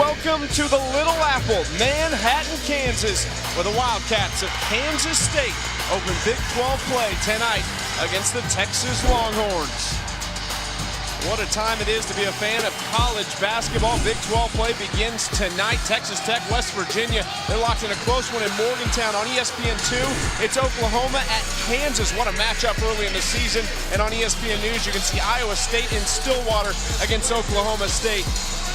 welcome to the Little Apple, Manhattan, Kansas, where the Wildcats of Kansas State open Big 12 play tonight against the Texas Longhorns. What a time it is to be a fan of college basketball. Big 12 play begins tonight. Texas Tech, West Virginia. They're locked in a close one in Morgantown. On ESPN2, it's Oklahoma at Kansas. What a matchup early in the season. And on ESPN News, you can see Iowa State in Stillwater against Oklahoma State.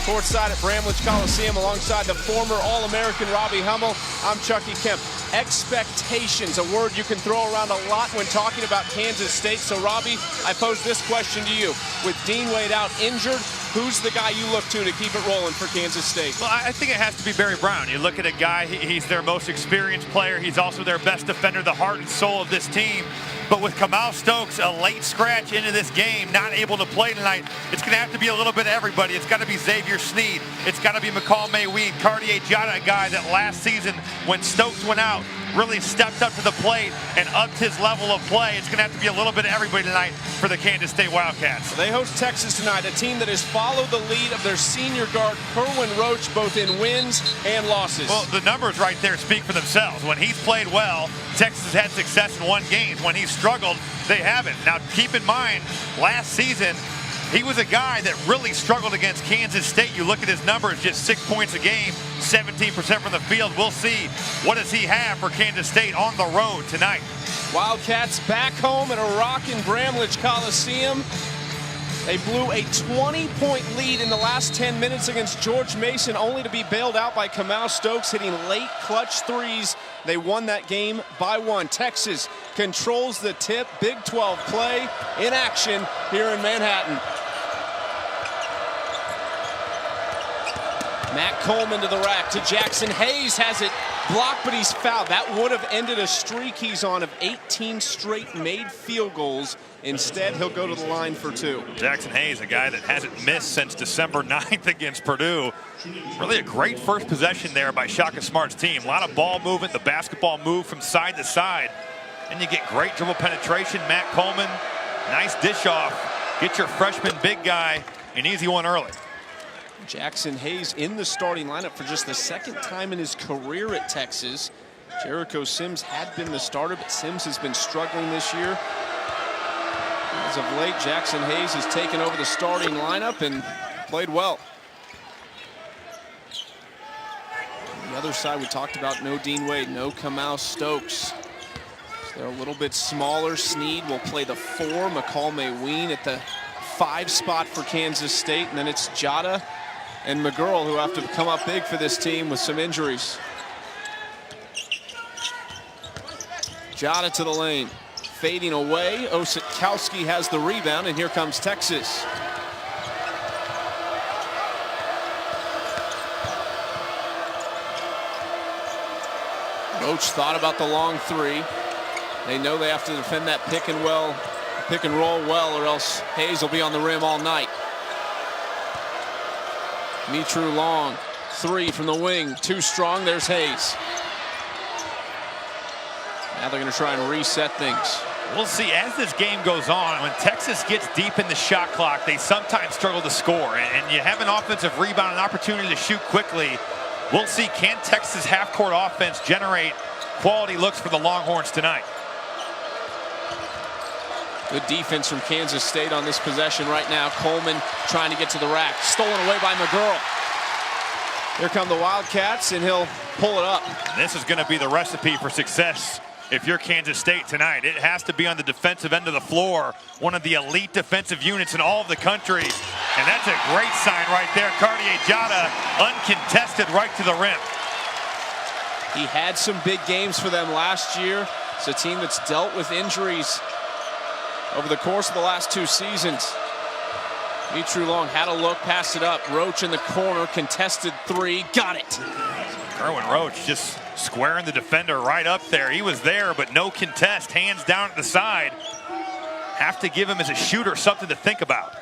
Courtside at Bramlage Coliseum alongside the former All-American Robbie Hummel. I'm Chucky Kemp. Expectations, a word you can throw around a lot when talking about Kansas State. So, Robbie, I pose this question to you. With Dean Wade out injured, who's the guy you look to keep it rolling for Kansas State? Well, I think it has to be Barry Brown. You look at a guy, he's their most experienced player. He's also their best defender, the heart and soul of this team. But with Kamal Stokes, a late scratch into this game, not able to play tonight, it's going to have to be a little bit of everybody. It's got to be Xavier Sneed. It's got to be McCall May-Weed, Cartier Jada, a guy that last season when Stokes went out, really stepped up to the plate and upped his level of play. It's going to have to be a little bit of everybody tonight for the Kansas State Wildcats. They host Texas tonight, a team that has followed the lead of their senior guard, Kerwin Roach, both in wins and losses. Well, the numbers right there speak for themselves. When he's played well, Texas has had success in won games. When he's struggled, they haven't. Now, keep in mind, last season, he was a guy that really struggled against Kansas State. You look at his numbers, just 6 points a game, 17% from the field. We'll see what does he have for Kansas State on the road tonight. Wildcats back home at a rockin' Bramlage Coliseum. They blew a 20-point lead in the last 10 minutes against George Mason, only to be bailed out by Kamal Stokes, hitting late clutch threes. They won that game by 1. Texas controls the tip. Big 12 play in action here in Manhattan. Matt Coleman to the rack to Jackson Hayes, has it blocked, but he's fouled. That would have ended a streak he's on of 18 straight made field goals. Instead, he'll go to the line for 2. Jackson Hayes, a guy that hasn't missed since December 9th against Purdue. Really a great first possession there by Shaka Smart's team. A lot of ball movement, the basketball move from side to side. And you get great dribble penetration. Matt Coleman, nice dish off. Get your freshman big guy an easy one early. Jackson Hayes in the starting lineup for just the second time in his career at Texas. Jericho Sims had been the starter, but Sims has been struggling this year. As of late, Jackson Hayes has taken over the starting lineup and played well. On the other side, we talked about no Dean Wade, no Kamal Stokes. So they're a little bit smaller. Sneed will play the 4. McCall May-Weed at the 5 spot for Kansas State. And then it's Jada and McGurl who have to come up big for this team with some injuries. Jada to the lane. Fading away. Osetkowski has the rebound, and here comes Texas. Roach thought about the long 3. They know they have to defend that pick and roll well, or else Hayes will be on the rim all night. Mitru Long, 3 from the wing, too strong. There's Hayes. Now they're going to try and reset things. We'll see as this game goes on. When Texas gets deep in the shot clock, they sometimes struggle to score. And you have an offensive rebound, an opportunity to shoot quickly. We'll see, can Texas half-court offense generate quality looks for the Longhorns tonight? Good defense from Kansas State on this possession right now. Coleman trying to get to the rack. Stolen away by McGurl. Here come the Wildcats, and he'll pull it up. And this is going to be the recipe for success if you're Kansas State tonight. It has to be on the defensive end of the floor, one of the elite defensive units in all of the country. And that's a great sign right there. Cartier Jada, uncontested right to the rim. He had some big games for them last year. It's a team that's dealt with injuries over the course of the last 2 seasons. Mitru Long had a look, passed it up. Roach in the corner, contested 3, got it. Kerwin Roach just squaring the defender right up there. He was there, but no contest. Hands down at the side. Have to give him as a shooter something to think about.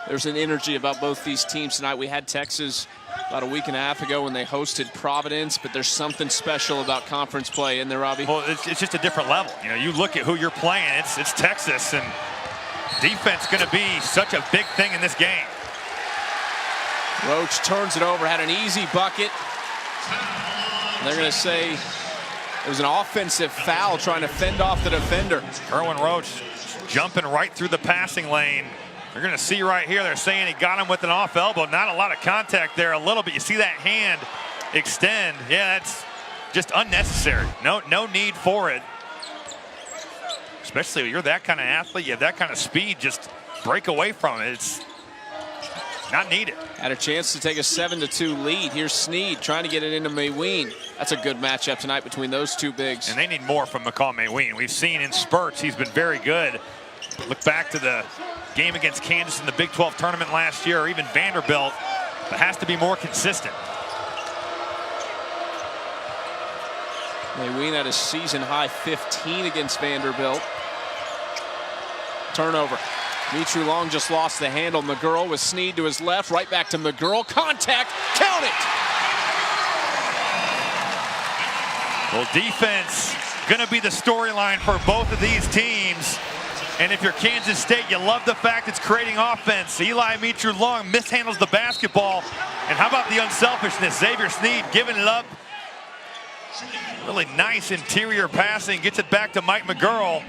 There's an energy about both these teams tonight. We had Texas about a week and a half ago when they hosted Providence, but there's something special about conference play, isn't there, Robbie? Well, it's just a different level. You know, you look at who you're playing, it's Texas, and defense going to be such a big thing in this game. Roach turns it over, had an easy bucket. They're going to say it was an offensive foul trying to fend off the defender. Kerwin Roach jumping right through the passing lane. You're going to see right here, they're saying he got him with an off elbow. Not a lot of contact there, a little bit. You see that hand extend. Yeah, that's just unnecessary. No need for it. Especially when you're that kind of athlete, you have that kind of speed, just break away from it. It's not needed. Had a chance to take a 7-2 lead. Here's Sneed trying to get it into Mayween. That's a good matchup tonight between those two bigs. And they need more from McCall Mayween. We've seen in spurts, he's been very good. Look back to the game against Kansas in the Big 12 tournament last year, or even Vanderbilt. It has to be more consistent. Mayween had a season-high 15 against Vanderbilt. Turnover. Mitru Long just lost the handle. McGurl with Sneed to his left. Right back to McGurl. Contact. Count it. Well, defense going to be the storyline for both of these teams. And if you're Kansas State, you love the fact it's creating offense. Eli Mitru Long mishandles the basketball. And how about the unselfishness? Xavier Sneed giving it up. Really nice interior passing. Gets it back to Mike McGurl.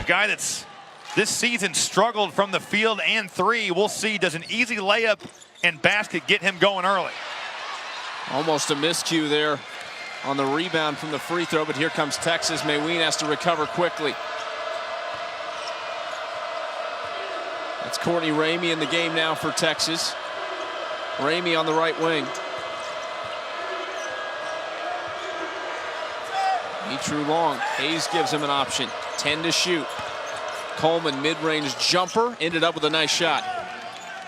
A guy that's this season struggled from the field and three. We'll see, does an easy layup and basket get him going early? Almost a miscue there on the rebound from the free throw, but here comes Texas. Mayween has to recover quickly. That's Courtney Ramey in the game now for Texas. Ramey on the right wing. Mitru Long. Hayes gives him an option. 10 to shoot. Coleman mid-range jumper, ended up with a nice shot.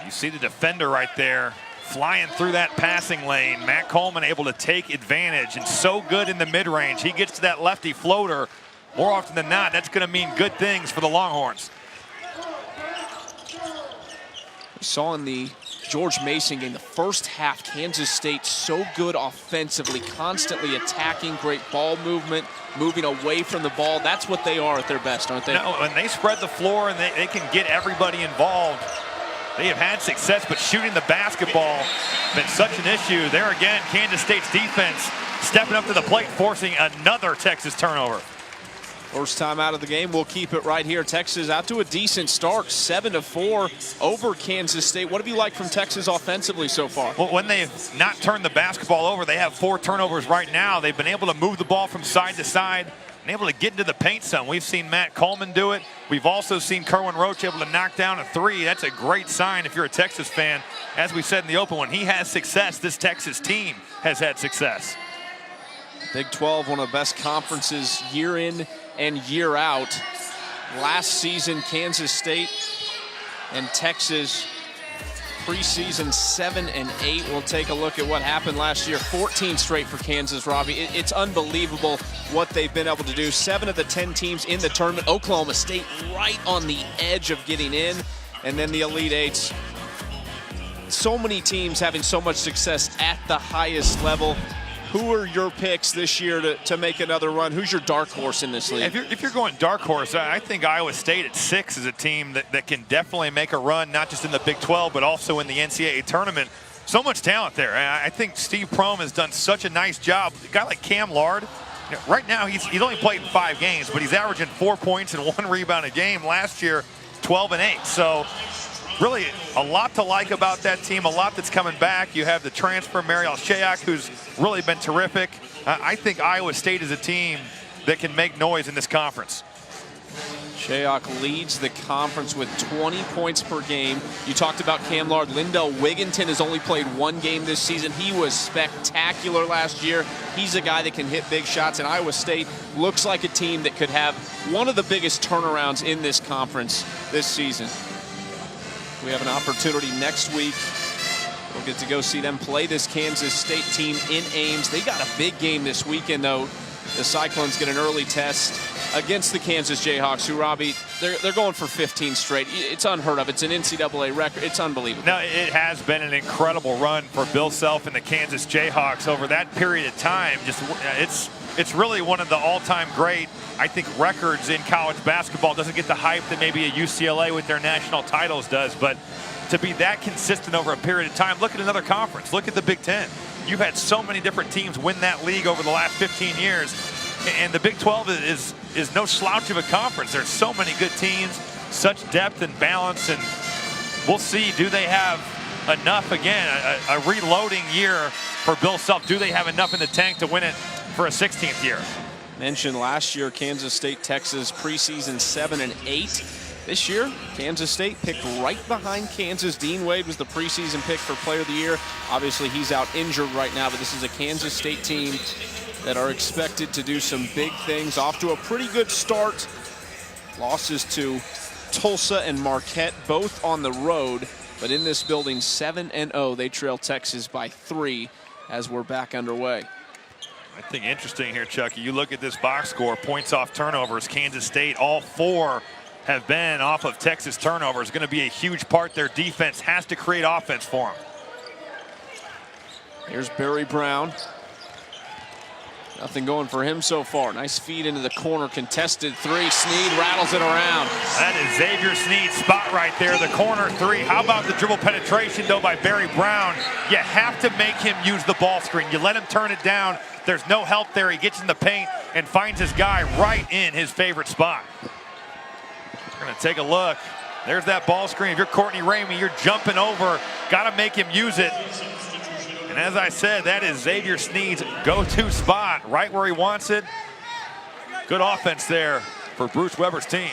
You see the defender right there flying through that passing lane. Matt Coleman able to take advantage, and so good in the mid-range. He gets to that lefty floater. More often than not, that's going to mean good things for the Longhorns. We saw in the George Mason game, the first half, Kansas State so good offensively, constantly attacking, great ball movement, moving away from the ball. That's what they are at their best, aren't they? No, when they spread the floor and they can get everybody involved, they have had success, but shooting the basketball been such an issue. There again, Kansas State's defense stepping up to the plate, forcing another Texas turnover. First time out of the game, we'll keep it right here. Texas out to a decent start, 7-4 over Kansas State. What have you liked from Texas offensively so far? Well, when they've not turned the basketball over, they have 4 turnovers right now. They've been able to move the ball from side to side and able to get into the paint some. We've seen Matt Coleman do it. We've also seen Kerwin Roach able to knock down a 3. That's a great sign if you're a Texas fan. As we said in the open, when he has success, this Texas team has had success. Big 12, one of the best conferences year in and year out. Last season, Kansas State and Texas preseason 7-8. We'll take a look at what happened last year. 14 straight for Kansas, Robbie. It's unbelievable what they've been able to do. 7 of the 10 teams in the tournament. Oklahoma State right on the edge of getting in. And then the Elite Eights. So many teams having so much success at the highest level. Who are your picks this year to make another run? Who's your dark horse in this league? If you're going dark horse, I think Iowa State at 6 is a team that can definitely make a run, not just in the Big 12, but also in the NCAA tournament. So much talent there. I think Steve Prohm has done such a nice job. A guy like Cam Lard, right now he's only played in 5 games, but he's averaging 4 points and 1 rebound a game. Last year, 12-8. So really a lot to like about that team, a lot that's coming back. You have the transfer, Mariel Shayok, who's really been terrific. I think Iowa State is a team that can make noise in this conference. Shayok leads the conference with 20 points per game. You talked about Cam Lard. Lindell Wigginton has only played 1 game this season. He was spectacular last year. He's a guy that can hit big shots, and Iowa State looks like a team that could have one of the biggest turnarounds in this conference this season. We have an opportunity next week. We'll get to go see them play this Kansas State team in Ames. They got a big game this weekend, though. The Cyclones get an early test against the Kansas Jayhawks, who, Robbie, they're going for 15 straight. It's unheard of. It's an NCAA record. It's unbelievable. No, it has been an incredible run for Bill Self and the Kansas Jayhawks over that period of time. Just it's really one of the all-time great, I think, records in college basketball. Doesn't get the hype that maybe a UCLA with their national titles does, but to be that consistent over a period of time. Look at another conference. Look at the Big Ten. You've had so many different teams win that league over the last 15 years, and the Big 12 is no slouch of a conference. There's so many good teams, such depth and balance, and we'll see, do they have enough, again, a reloading year for Bill Self. Do they have enough in the tank to win it for a 16th year? Mentioned last year, Kansas State, Texas preseason 7 and 8. This year, Kansas State picked right behind Kansas. Dean Wade was the preseason pick for Player of the Year. Obviously, he's out injured right now, but this is a Kansas State team that are expected to do some big things. Off to a pretty good start. Losses to Tulsa and Marquette, both on the road, but in this building, 7-0. They trail Texas by 3 as we're back underway. I think interesting here, Chucky, you look at this box score, points off turnovers. Kansas State, all 4 have been off of Texas turnovers. Going to be a huge part. Their defense has to create offense for them. Here's Barry Brown. Nothing going for him so far. Nice feed into the corner, contested 3. Sneed rattles it around. That is Xavier Sneed's spot right there, the corner 3. How about the dribble penetration, though, by Barry Brown? You have to make him use the ball screen. You let him turn it down. There's no help there. He gets in the paint and finds his guy right in his favorite spot. We're going to take a look. There's that ball screen. If you're Courtney Ramey, you're jumping over. Got to make him use it. And as I said, that is Xavier Sneed's go-to spot, right where he wants it. Good offense there for Bruce Weber's team.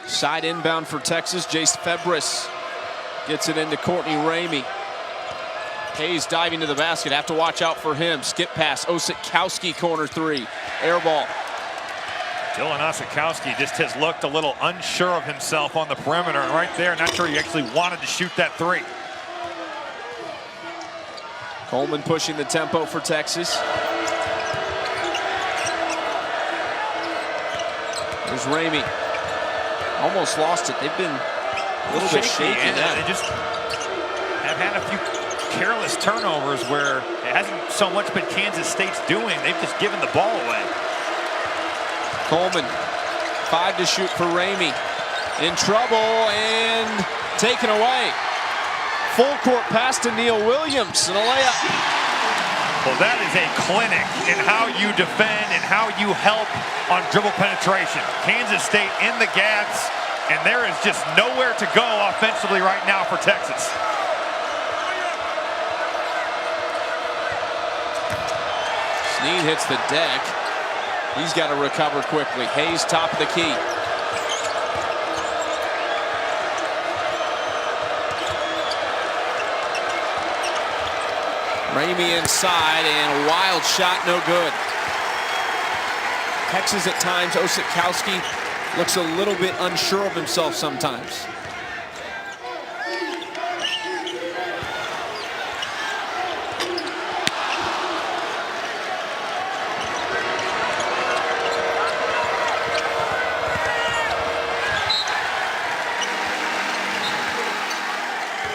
Side inbound for Texas. Jace Febris gets it into Courtney Ramey. Hayes diving to the basket. Have to watch out for him. Skip pass. Osikowski, corner 3. Air ball. Dylan Osikowski just has looked a little unsure of himself on the perimeter. And right there, not sure he actually wanted to shoot that 3. Coleman pushing the tempo for Texas. There's Ramey. Almost lost it. They've been a little bit shaky. They just have had a few careless turnovers where it hasn't so much been Kansas State's doing. They've just given the ball away. Coleman, 5 to shoot for Ramey. In trouble and taken away. Full court pass to Neil Williams and a layup. Well, that is a clinic in how you defend and how you help on dribble penetration. Kansas State in the gaps, and there is just nowhere to go offensively right now for Texas. Sneed hits the deck. He's got to recover quickly. Hayes, top of the key. Ramey inside, and a wild shot, no good. Texas at times, Osikowski looks a little bit unsure of himself sometimes.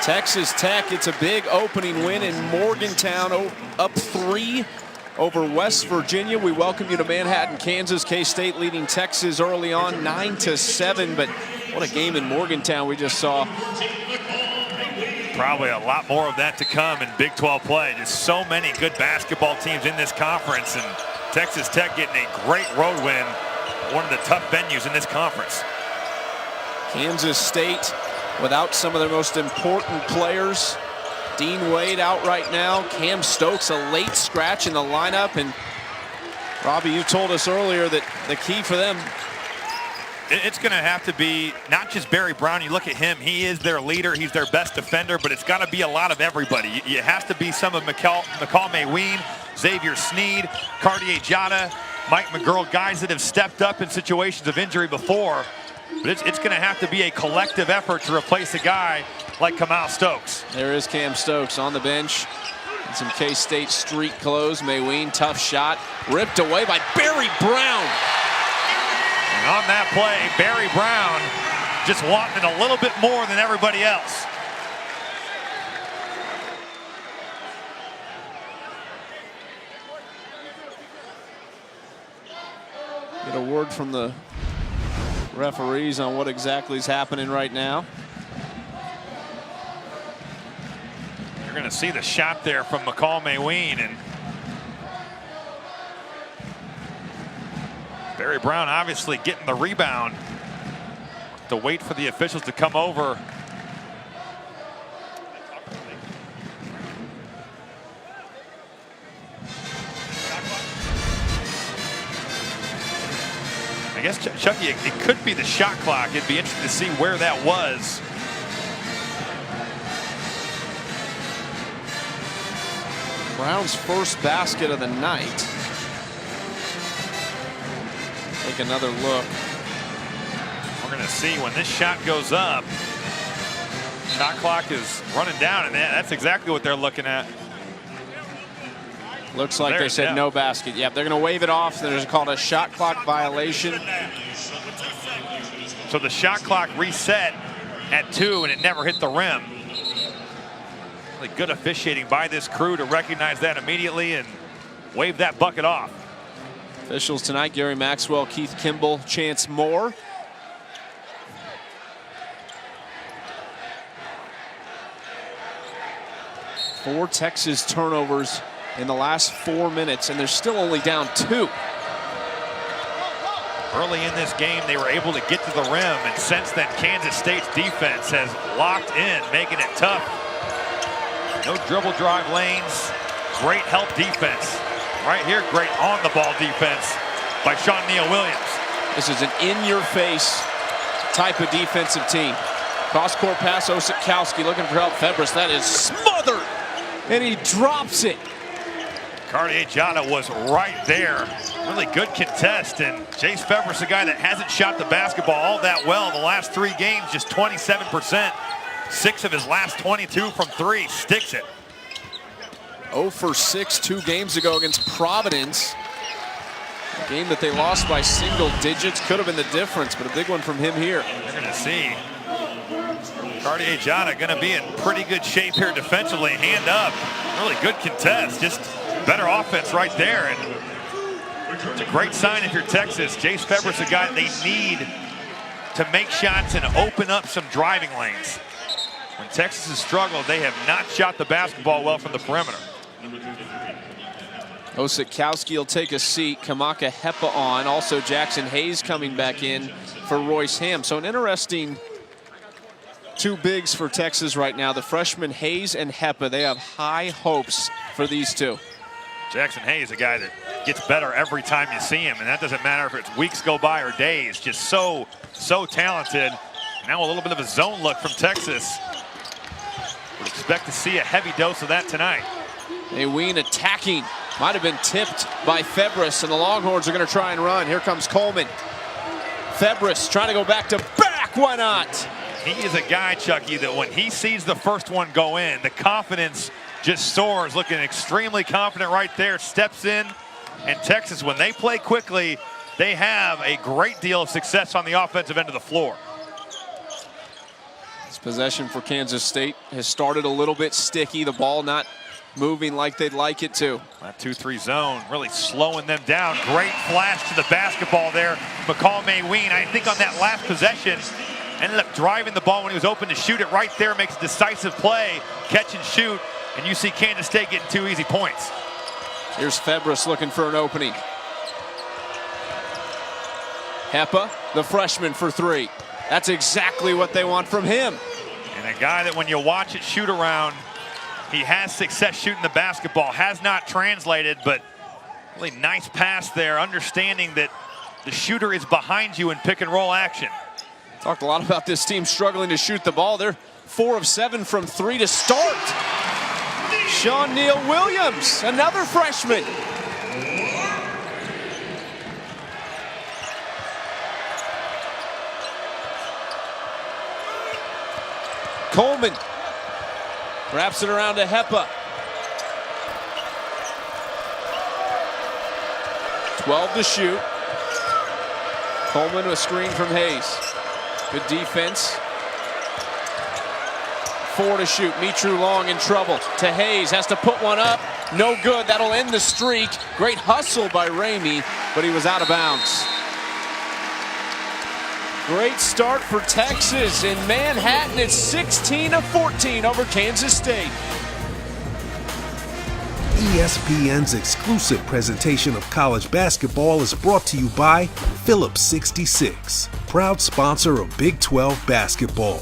Texas Tech, it's a big opening win in Morgantown, up 3 over West Virginia. We welcome you to Manhattan, Kansas. K-State leading Texas early on, 9-7, but what a game in Morgantown we just saw. Probably a lot more of that to come in Big 12 play. Just so many good basketball teams in this conference, and Texas Tech getting a great road win, one of the tough venues in this conference. Kansas State without some of their most important players. Dean Wade out right now. Cam Stokes, a late scratch in the lineup. And Robbie, you told us earlier that the key for them, it's going to have to be not just Barry Brown. You look at him, he is their leader, he's their best defender, but it's got to be a lot of everybody. It has to be some of McCall Mayween, Xavier Sneed, Cartier Jada, Mike McGurl, guys that have stepped up in situations of injury before. But it's going to have to be a collective effort to replace a guy like Kamal Stokes. There is Cam Stokes on the bench. And some K-State street clothes. Mayween, tough shot, ripped away by Barry Brown. And on that play, Barry Brown just wanting a little bit more than everybody else. Get a word from the referees on what exactly is happening right now. You're going to see the shot there from McCall Mayween, and Barry Brown obviously getting the rebound. To wait for the officials to come over. I guess, Chucky, it could be the shot clock. It'd be interesting to see where that was. Brown's first basket of the night. Take another look. We're going to see when this shot goes up. Shot clock is running down, and that's exactly what they're looking at. Looks like they said no basket. Yep, they're going to wave it off. There's called a shot clock violation. So the shot clock reset at 2, and it never hit the rim. Really good officiating by this crew to recognize that immediately and wave that bucket off. Officials tonight: Gary Maxwell, Keith Kimball, Chance Moore. Four Texas turnovers in the last 4 minutes, and they're still only down 2. Early in this game, they were able to get to the rim, and since then, Kansas State's defense has locked in, making it tough. No dribble drive lanes, great help defense. Right here, great on-the-ball defense by Sean Neal Williams. This is an in-your-face type of defensive team. Cross-court pass, Osikowski looking for help. Febres, that is smothered, and he drops it. Cartier Jada was right there. Really good contest, and Jace Febres, a guy that hasn't shot the basketball all that well in the last 3 games, just 27%. 6 of his last 22 from 3, sticks it. 0 for 6 2 games ago against Providence. A game that they lost by single digits. Could have been the difference, but a big one from him here. You're going to see Cartier Jada going to be in pretty good shape here defensively. Hand up. Really good contest. Just better offense right there. And it's a great sign if you're Texas. Jace Febres, a guy they need to make shots and open up some driving lanes. When Texas has struggled, they have not shot the basketball well from the perimeter. Osikowski will take a seat. Kamaka Hepa on. Also Jackson Hayes coming back in for Royce Ham. So an interesting 2 bigs for Texas right now. The freshmen Hayes and Hepa. They have high hopes for these two. Jackson Hayes, a guy that gets better every time you see him, and that doesn't matter if it's weeks go by or days. Just so talented. Now a little bit of a zone look from Texas. Would expect to see a heavy dose of that tonight. Mayween attacking. Might have been tipped by Febres, and the Longhorns are going to try and run. Here comes Coleman. Febres trying to go back to back. Why not? He is a guy, Chucky, that when he sees the first one go in, the confidence just soars. Looking extremely confident right there. Steps in. And Texas, when they play quickly, they have a great deal of success on the offensive end of the floor. This possession for Kansas State has started a little bit sticky. The ball not moving like they'd like it to. That 2-3 zone really slowing them down. Great flash to the basketball there. McCall Mayween, I think on that last possession, ended up driving the ball when he was open to shoot it right there. Makes a decisive play, catch and shoot, and you see Kansas State getting 2 easy points. Here's Febres looking for an opening. Hepa, the freshman, for 3. That's exactly what they want from him. And a guy that when you watch it shoot around, he has success shooting the basketball. Has not translated, but really nice pass there, understanding that the shooter is behind you in pick and roll action. Talked a lot about this team struggling to shoot the ball. They're 4 of 7 from 3 to start. Sean Neal Williams, another freshman. Coleman wraps it around to Hepa. 12 to shoot. Coleman with a screen from Hayes. Good defense. 4 to shoot. Mitru Long in trouble. To Hayes, has to put one up. No good. That'll end the streak. Great hustle by Ramey, but he was out of bounds. Great start for Texas. In Manhattan, it's 16-14 over Kansas State. ESPN's exclusive presentation of college basketball is brought to you by Phillips 66, proud sponsor of Big 12 basketball.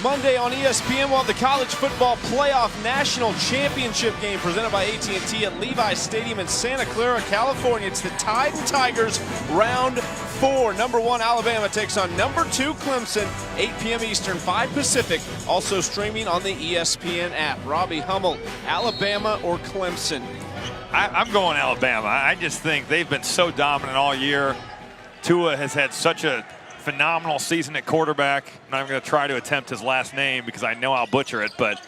Monday on ESPN, we'll have the College Football Playoff National Championship game presented by AT&T at Levi Stadium in Santa Clara, California. It's the Tide and Tigers round 4. Number 1 Alabama takes on number 2 Clemson, 8 p.m. Eastern, 5 Pacific. Also streaming on the ESPN app. Robbie Hummel, Alabama or Clemson? I'm going Alabama. I just think they've been so dominant all year. Tua has had such a phenomenal season at quarterback. I'm not even going to try to attempt his last name because I know I'll butcher it, but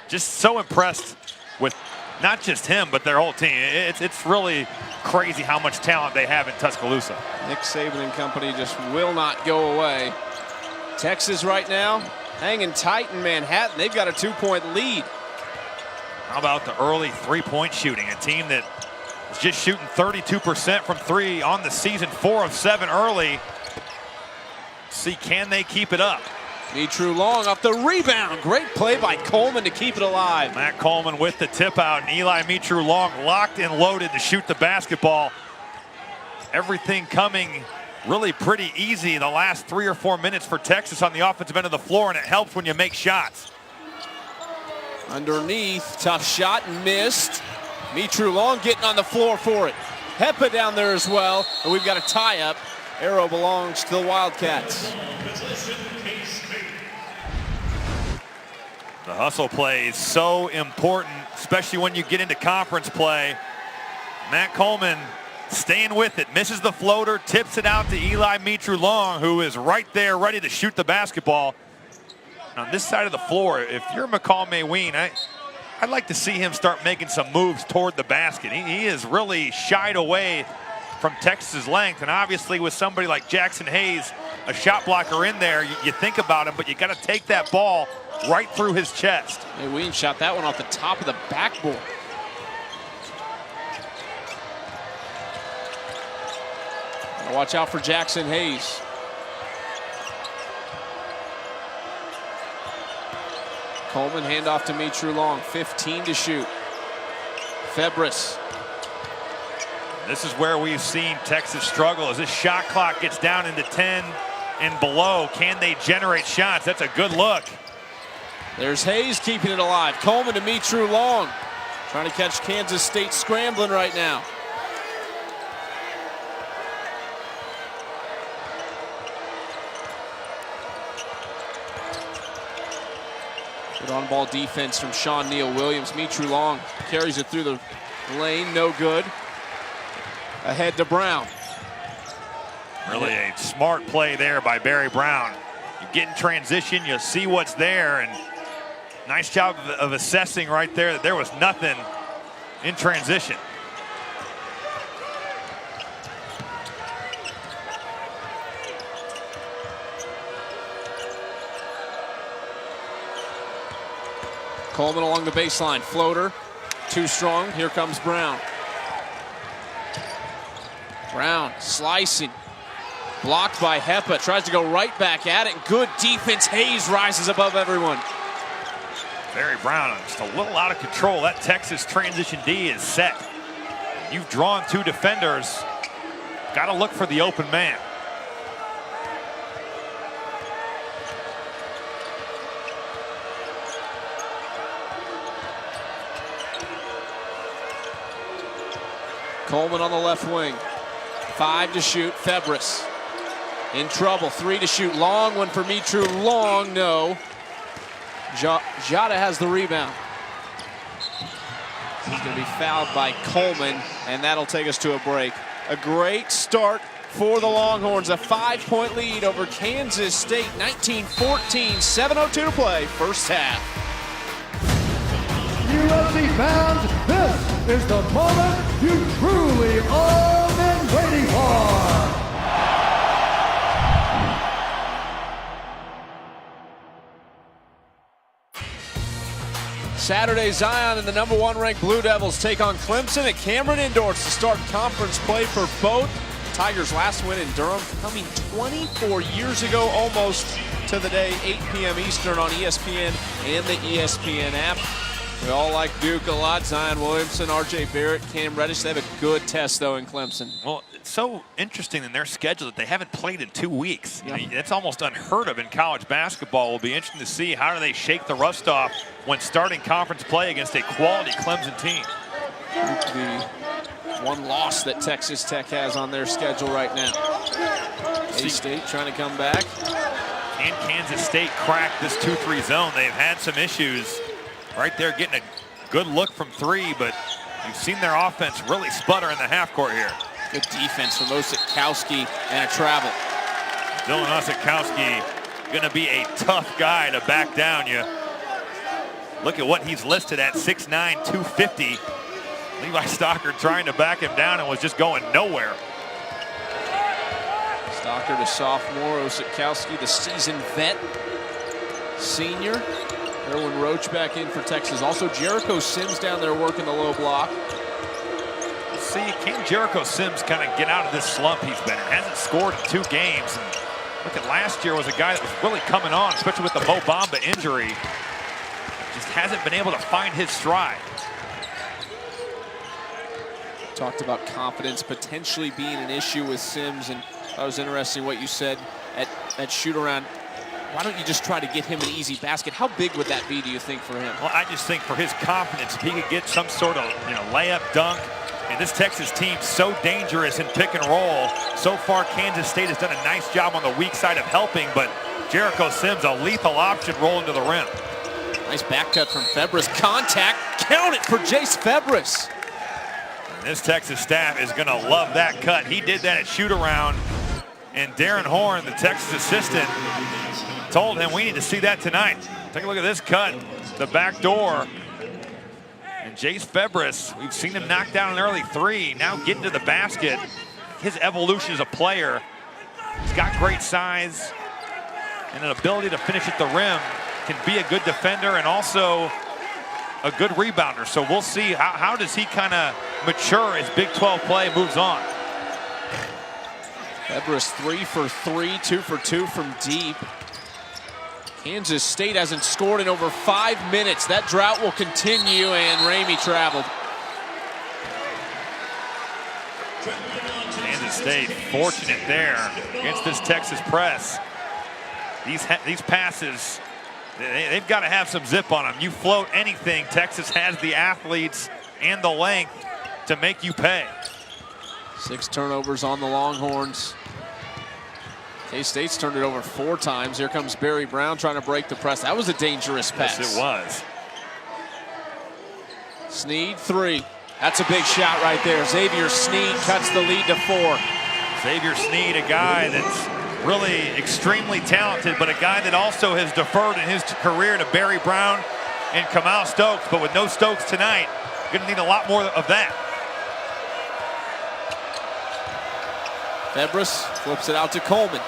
just so impressed with not just him, but their whole team. It's really crazy how much talent they have in Tuscaloosa. Nick Saban and company just will not go away. Texas right now hanging tight in Manhattan. They've got a 2-point lead. How about the early three-point shooting? A team that is just shooting 32% from 3 on the season, 4 of 7 early. See, can they keep it up? Mitru Long off the rebound. Great play by Coleman to keep it alive. Matt Coleman with the tip out, and Eli Mitru Long locked and loaded to shoot the basketball. Everything coming really pretty easy the last 3 or 4 minutes for Texas on the offensive end of the floor, and it helps when you make shots. Underneath, tough shot, missed. Mitru Long getting on the floor for it. Hepa down there as well, and we've got a tie-up. Arrow belongs to the Wildcats. The hustle play is so important, especially when you get into conference play. Matt Coleman staying with it, misses the floater, tips it out to Eli Mitru Long, who is right there ready to shoot the basketball. And on this side of the floor, if you're McCall Mayween, I'd like to see him start making some moves toward the basket. He is really shied away from Texas's length, and obviously with somebody like Jackson Hayes, a shot blocker in there, you think about him, but you got to take that ball right through his chest. Mayween shot that one off the top of the backboard. Watch out for Jackson Hayes. Coleman handoff to Mitru Long, 15 to shoot. Febris. This is where we've seen Texas struggle as this shot clock gets down into 10 and below. Can they generate shots? That's a good look. There's Hayes keeping it alive. Coleman to Mitru Long. Trying to catch Kansas State scrambling right now. Good on-ball defense from Sean Neal Williams. Mitru Long carries it through the lane, no good. Ahead to Brown. Really a smart play there by Barry Brown. You get in transition, you see what's there, and nice job of assessing right there that there was nothing in transition. Coleman along the baseline, floater, too strong. Here comes Brown. Brown slicing, blocked by Hepa, tries to go right back at it. Good defense. Hayes rises above everyone. Barry Brown just a little out of control. That Texas transition D is set. You've drawn 2 defenders. Got to look for the open man. Coleman on the left wing. 5 to shoot. Febris in trouble. 3 to shoot. Long one for Mitru Long. No. Jada has the rebound. He's going to be fouled by Coleman, and that'll take us to a break. A great start for the Longhorns. A 5-point lead over Kansas State. 19-14. 7:02 to play. First half. USC fans, this is the moment you truly all been waiting for. Saturday, Zion and the #1 ranked Blue Devils take on Clemson at Cameron Indoors to start conference play for both. Tigers' last win in Durham coming 24 years ago, almost to the day, 8 p.m. Eastern on ESPN and the ESPN app. We all like Duke a lot. Zion Williamson, R.J. Barrett, Cam Reddish. They have a good test, though, in Clemson. Well, it's so interesting in their schedule that they haven't played in 2 weeks. Yeah. That's almost unheard of in college basketball. It will be interesting to see how do they shake the rust off when starting conference play against a quality Clemson team. The one loss that Texas Tech has on their schedule right now. K-State trying to come back. And Kansas State cracked this 2-3 zone. They've had some issues right there, getting a good look from 3, but you've seen their offense really sputter in the half court here. Good defense from Osikowski and a travel. Dylan Osikowski going to be a tough guy to back down. You look at what he's listed at, 6'9", 250. Levi Stockard trying to back him down and was just going nowhere. Stockard, a sophomore. Osikowski, the seasoned vet. Senior. Erwin Roach back in for Texas. Also, Jericho Sims down there working the low block. See, can Jericho Sims kind of get out of this slump he's been in? Hasn't scored in 2 games. And look at last year, was a guy that was really coming on, especially with the Mo Bamba injury. Just hasn't been able to find his stride. Talked about confidence potentially being an issue with Sims, and that was interesting what you said at shoot-around. Why don't you just try to get him an easy basket? How big would that be, do you think, for him? Well, I just think for his confidence, if he could get some sort of layup, dunk. And this Texas team's so dangerous in pick and roll. So far, Kansas State has done a nice job on the weak side of helping, but Jericho Sims, a lethal option rolling to the rim. Nice back cut from Febres. Contact. Count it for Jace Febres. And this Texas staff is going to love that cut. He did that at shoot-around. And Darren Horn, the Texas assistant, told him we need to see that tonight. Take a look at this cut. The back door. And Jace Febres, we've seen him knock down an early 3. Now getting to the basket. His evolution as a player. He's got great size and an ability to finish at the rim. Can be a good defender and also a good rebounder. So we'll see how does he kind of mature as Big 12 play moves on. Febres 3 for 3, 2 for 2 from deep. Kansas State hasn't scored in over 5 minutes. That drought will continue, and Ramey traveled. Kansas State fortunate there against this Texas press. These passes, they've got to have some zip on them. You float anything, Texas has the athletes and the length to make you pay. 6 turnovers on the Longhorns. K-State's turned it over 4 times. Here comes Barry Brown trying to break the press. That was a dangerous pass. Yes, it was. Sneed 3. That's a big shot right there. Xavier Sneed cuts the lead to 4. Xavier Sneed, a guy that's really extremely talented, but a guy that also has deferred in his career to Barry Brown and Kamal Stokes. But with no Stokes tonight, going to need a lot more of that. Febres flips it out to Coleman.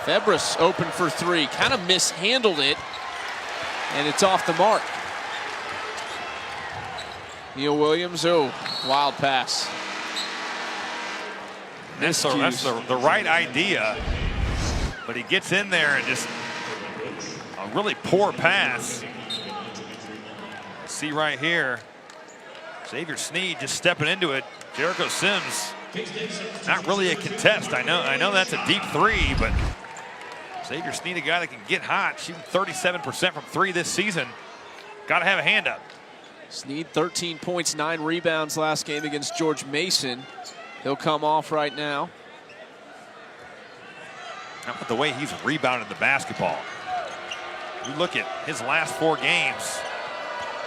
Febres open for 3, kind of mishandled it, and it's off the mark. Neil Williams, wild pass. That's the right idea, but he gets in there and just a really poor pass. See right here, Xavier Sneed just stepping into it. Jericho Sims, not really a contest. I know that's a deep 3, but Xavier Sneed, a guy that can get hot, shooting 37% from 3 this season. Got to have a hand up. Sneed 13 points, 9 rebounds last game against George Mason. He'll come off right now. How about the way he's rebounded the basketball? You look at his last 4 games,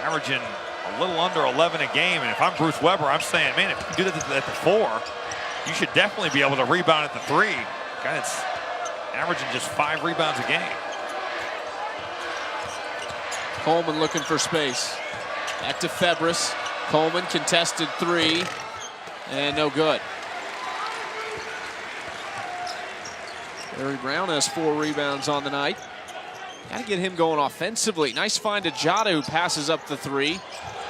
averaging a little under 11 a game. And if I'm Bruce Weber, I'm saying, man, if you can do that at the 4, you should definitely be able to rebound at the 3. Guy that's averaging just 5 rebounds a game. Coleman looking for space. Back to Febres. Coleman contested 3, and no good. Barry Brown has 4 rebounds on the night. Got to get him going offensively. Nice find to Jada, who passes up the 3.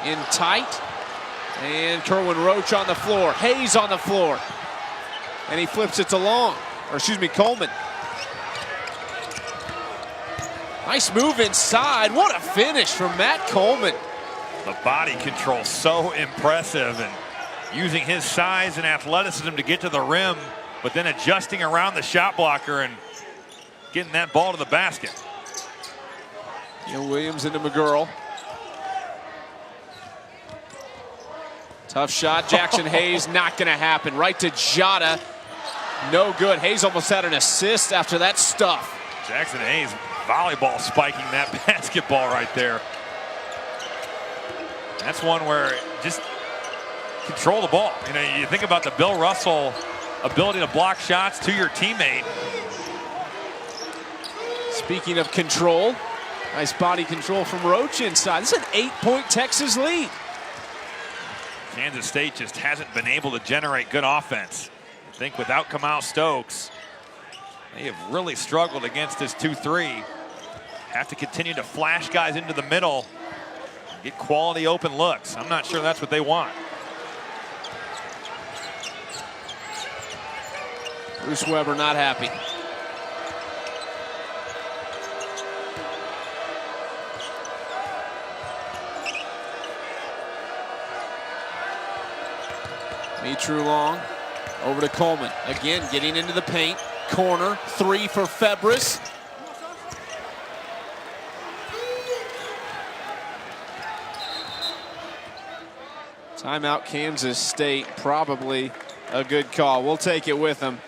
In tight. And Kerwin Roach on the floor. Hayes on the floor. And he flips it to Long. Or excuse me, Coleman. Nice move inside. What a finish from Matt Coleman. The body control so impressive, and using his size and athleticism to get to the rim, but then adjusting around the shot blocker and getting that ball to the basket. Williams into McGurl. Tough shot. Jackson Hayes, not going to happen. Right to Jada. No good. Hayes almost had an assist after that stuff. Jackson Hayes volleyball spiking that basketball right there. That's one where just control the ball. You think about the Bill Russell ability to block shots to your teammate. Speaking of control, nice body control from Roach inside. This is an 8-point Texas lead. Kansas State just hasn't been able to generate good offense. I think without Kamau Stokes, they have really struggled against this 2-3. Have to continue to flash guys into the middle, get quality open looks. I'm not sure that's what they want. Bruce Weber not happy. Mitru Long over to Coleman. Again, getting into the paint. Corner, 3 for Febres. Timeout Kansas State, probably a good call. We'll take it with them.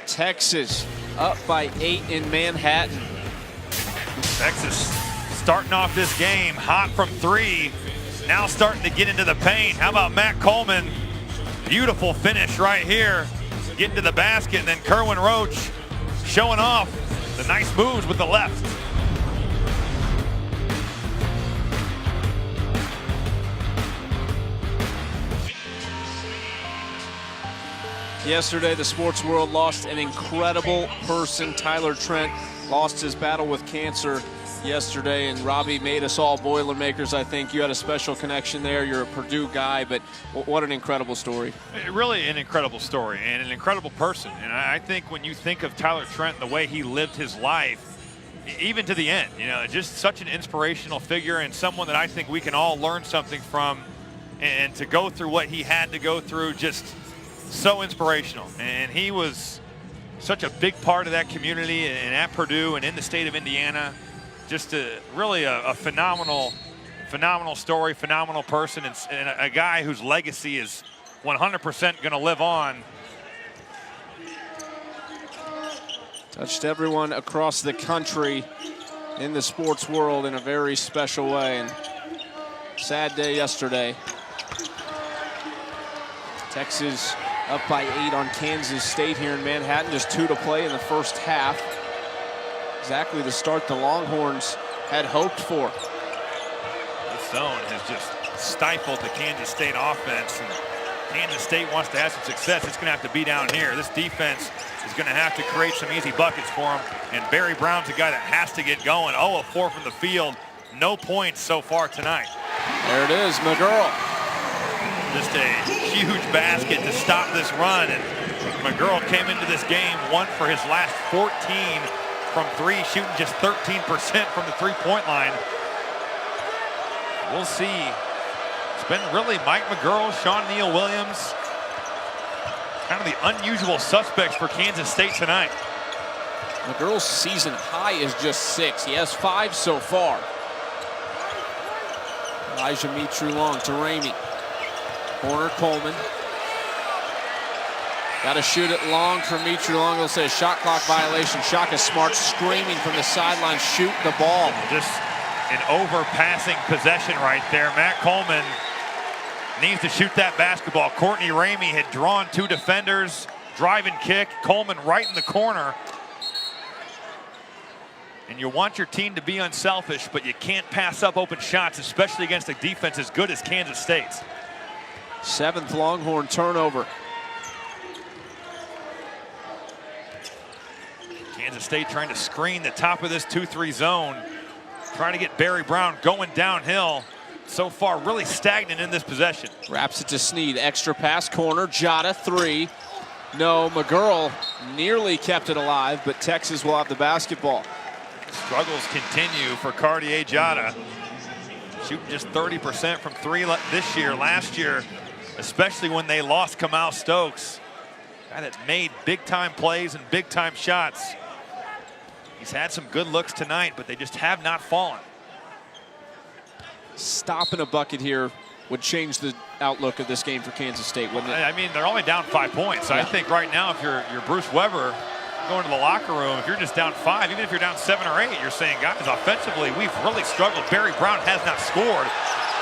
Texas up by 8 in Manhattan. Texas starting off this game hot from 3, now starting to get into the paint. How about Matt Coleman? Beautiful finish right here. Getting to the basket, and then Kerwin Roach showing off the nice moves with the left. Yesterday, the sports world lost an incredible person. Tyler Trent lost his battle with cancer yesterday, and Robbie made us all Boilermakers. I think you had a special connection there. You're a Purdue guy, but what an incredible story. Really an incredible story and an incredible person. And I think when you think of Tyler Trent, the way he lived his life, even to the end, just such an inspirational figure and someone that I think we can all learn something from. And to go through what he had to go through, just so inspirational. And he was such a big part of that community and at Purdue and in the state of Indiana. Just really a phenomenal story, phenomenal person, and a guy whose legacy is 100% going to live on. Touched everyone across the country in the sports world in a very special way. And sad day yesterday. Texas up by 8 on Kansas State here in Manhattan. Just 2 to play in the first half. Exactly the start the Longhorns had hoped for. This zone has just stifled the Kansas State offense, and Kansas State wants to have some success. It's going to have to be down here. This defense is going to have to create some easy buckets for them, and Barry Brown's a guy that has to get going. 0 of 4 from the field. No points so far tonight. There it is, McGurl. Just a huge basket to stop this run, and McGurl came into this game 1 for his last 14 from 3, shooting just 13% from the 3-point line. We'll see. It's been really Mike McGurl, Sean Neal Williams, kind of the unusual suspects for Kansas State tonight. McGurl's season high is just 6. He has 5 so far. Elijah Mitru Long to Ramey. Corner Coleman. Got to shoot it long from Mitru Long. He'll say a shot clock violation. Shaka Smart screaming from the sideline, shoot the ball. Just an overpassing possession right there. Matt Coleman needs to shoot that basketball. Courtney Ramey had drawn 2 defenders. Drive and kick. Coleman right in the corner. And you want your team to be unselfish, but you can't pass up open shots, especially against a defense as good as Kansas State's. 7th Longhorn turnover. Kansas State trying to screen the top of this 2-3 zone, trying to get Barry Brown going downhill. So far, really stagnant in this possession. Wraps it to Sneed. Extra pass, corner. Jada, 3. No, McGurl nearly kept it alive, but Texas will have the basketball. Struggles continue for Cartier Jada. Shooting just 30% from 3 this year. Last year, especially when they lost Kamal Stokes, guy that made big-time plays and big-time shots. He's had some good looks tonight, but they just have not fallen. Stopping a bucket here would change the outlook of this game for Kansas State, wouldn't it? I mean, they're only down 5 points. Yeah. I think right now, if you're Bruce Weber going to the locker room, if you're just down 5, even if you're down 7 or 8, you're saying, guys, offensively, we've really struggled. Barry Brown has not scored.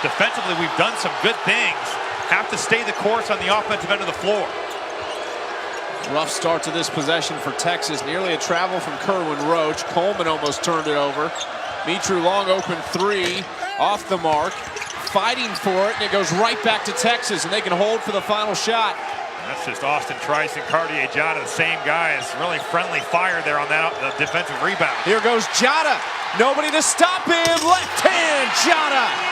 Defensively, we've done some good things. Have to stay the course on the offensive end of the floor. Rough start to this possession for Texas. Nearly a travel from Kerwin Roach. Coleman almost turned it over. Mitru Long open 3, off the mark. Fighting for it, and it goes right back to Texas, and they can hold for the final shot. That's just Austin Trice and Cartier Jada, the same guys. Really friendly fire there on that defensive rebound. Here goes Jada. Nobody to stop him. Left hand, Jada.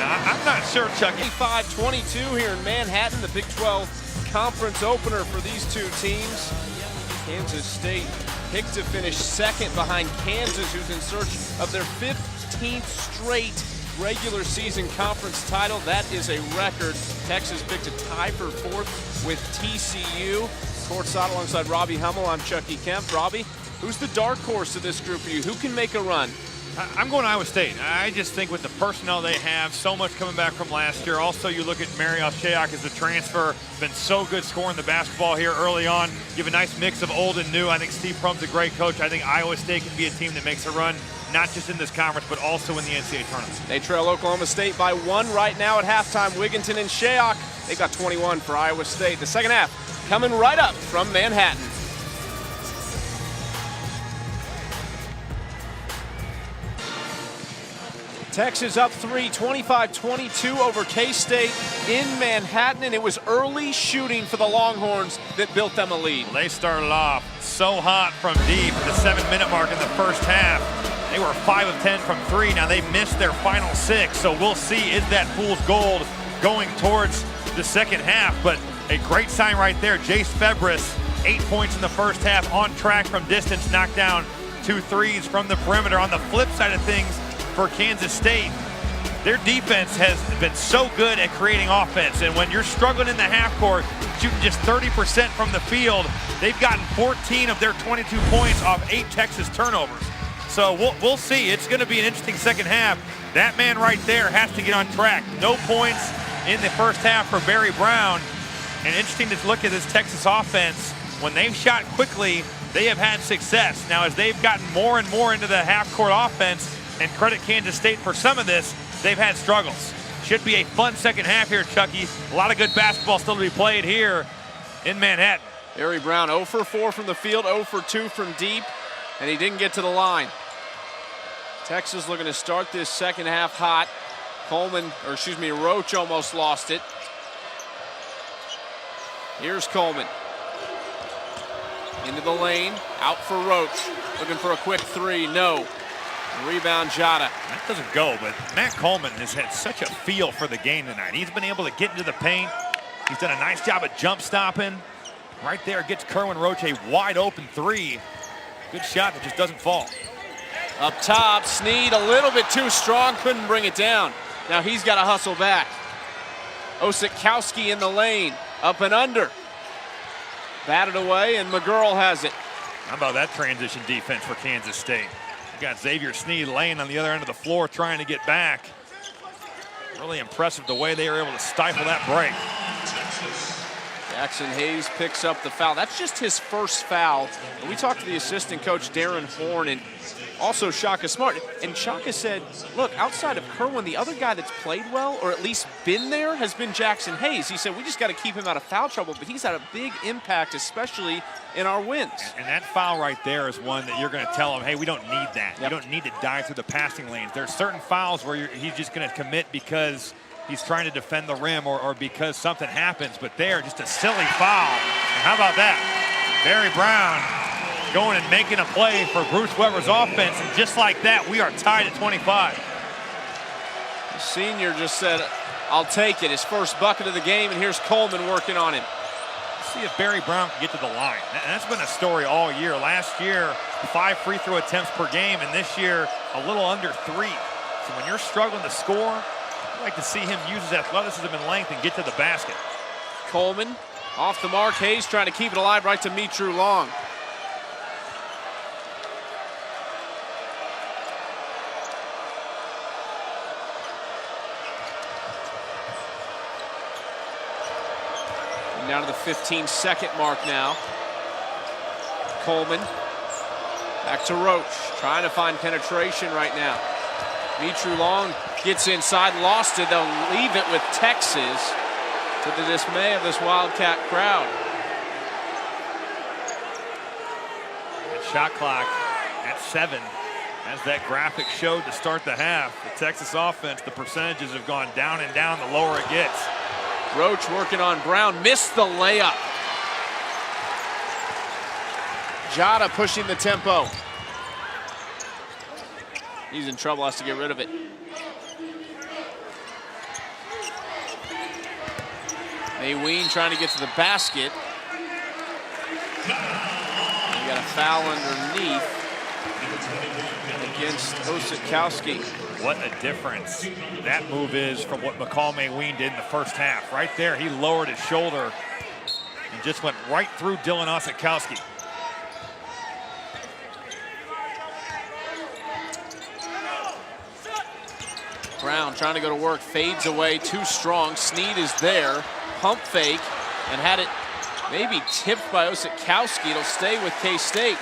I'm not sure, Chucky. 25-22 here in Manhattan, the Big 12 conference opener for these two teams. Kansas State picked to finish second behind Kansas, who's in search of their 15th straight regular season conference title. That is a record. Texas picked to tie for 4th with TCU. Courtside alongside Robbie Hummel, I'm Chucky Kemp. Robbie, who's the dark horse of this group for you? Who can make a run? I'm going Iowa State. I just think with the personnel they have, so much coming back from last year. Also, you look at Marioff Shayok as a transfer. Been so good scoring the basketball here early on. Give a nice mix of old and new. I think Steve Prohm's a great coach. I think Iowa State can be a team that makes a run, not just in this conference, but also in the NCAA tournament. They trail Oklahoma State by 1 right now at halftime. Wigginton and Shayok, they got 21 for Iowa State. The second half coming right up from Manhattan. Texas up 3, 25-22 over K-State in Manhattan, and it was early shooting for the Longhorns that built them a lead. Well, they started off so hot from deep at the 7-minute mark in the first half. They were 5 of 10 from 3. Now they missed their final 6, so we'll see, is that fool's gold going towards the second half? But a great sign right there. Jace Febris, 8 points in the first half, on track from distance, knocked down 2 threes from the perimeter. On the flip side of things, for Kansas State, their defense has been so good at creating offense, and when you're struggling in the half court, shooting just 30% from the field, they've gotten 14 of their 22 points off 8 Texas turnovers. So we'll see. It's going to be an interesting second half. That man right there has to get on track. No points in the first half for Barry Brown, and interesting to look at this Texas offense. When they've shot quickly, they have had success. Now, as they've gotten more and more into the half-court offense, and credit Kansas State for some of this, they've had struggles. Should be a fun second half here, Chucky. A lot of good basketball still to be played here in Manhattan. Barry Brown 0 for 4 from the field, 0 for 2 from deep, and he didn't get to the line. Texas looking to start this second half hot. Roach almost lost it. Here's Coleman. Into the lane, out for Roach. Looking for a quick 3, no. Rebound, Jada. That doesn't go, but Matt Coleman has had such a feel for the game tonight. He's been able to get into the paint. He's done a nice job of jump stopping. Right there gets Kerwin Roach a wide open 3. Good shot that just doesn't fall. Up top, Sneed a little bit too strong, couldn't bring it down. Now he's got to hustle back. Osikowski in the lane, up and under. Batted away, and McGurl has it. How about that transition defense for Kansas State? You got Xavier Sneed laying on the other end of the floor trying to get back. Really impressive the way they were able to stifle that break. Jackson Hayes picks up the foul. That's just his first foul. And we talked to the assistant coach, Darren Horn, and also Shaka Smart. And Shaka said, look, outside of Kerwin, the other guy that's played well, or at least been there, has been Jackson Hayes. He said, we just got to keep him out of foul trouble, but he's had a big impact, especially in our wins. And that foul right there is one that you're going to tell him, hey, we don't need that. Yep. You don't need to dive through the passing lanes. There's certain fouls where he's just going to commit because he's trying to defend the rim or because something happens, but there, just a silly foul. And how about that? Barry Brown going and making a play for Bruce Weber's offense, and just like that, we are tied at 25. The senior just said, I'll take it. His first bucket of the game, and here's Coleman working on him. See if Barry Brown can get to the line. And that's been a story all year. Last year, 5 free throw attempts per game, and this year, a little under 3. So when you're struggling to score, I'd like to see him use his athleticism and length and get to the basket. Coleman off the mark. Hayes trying to keep it alive right to Mitru Long. Down to the 15-second mark now. Coleman back to Roach, trying to find penetration right now. Mitru Long gets inside, lost it. They'll leave it with Texas, to the dismay of this Wildcat crowd. And shot clock at 7. As that graphic showed to start the half, the Texas offense, the percentages have gone down and down the lower it gets. Roach working on Brown, missed the layup. Jada pushing the tempo. He's in trouble, has to get rid of it. Mayween trying to get to the basket. You got a foul underneath against Osikowski. What a difference that move is from what McCall Mayween did in the first half. Right there, he lowered his shoulder and just went right through Dylan Osikowski. Brown trying to go to work, fades away, too strong. Snead is there, pump fake, and had it maybe tipped by Osikowski. It'll stay with K-State.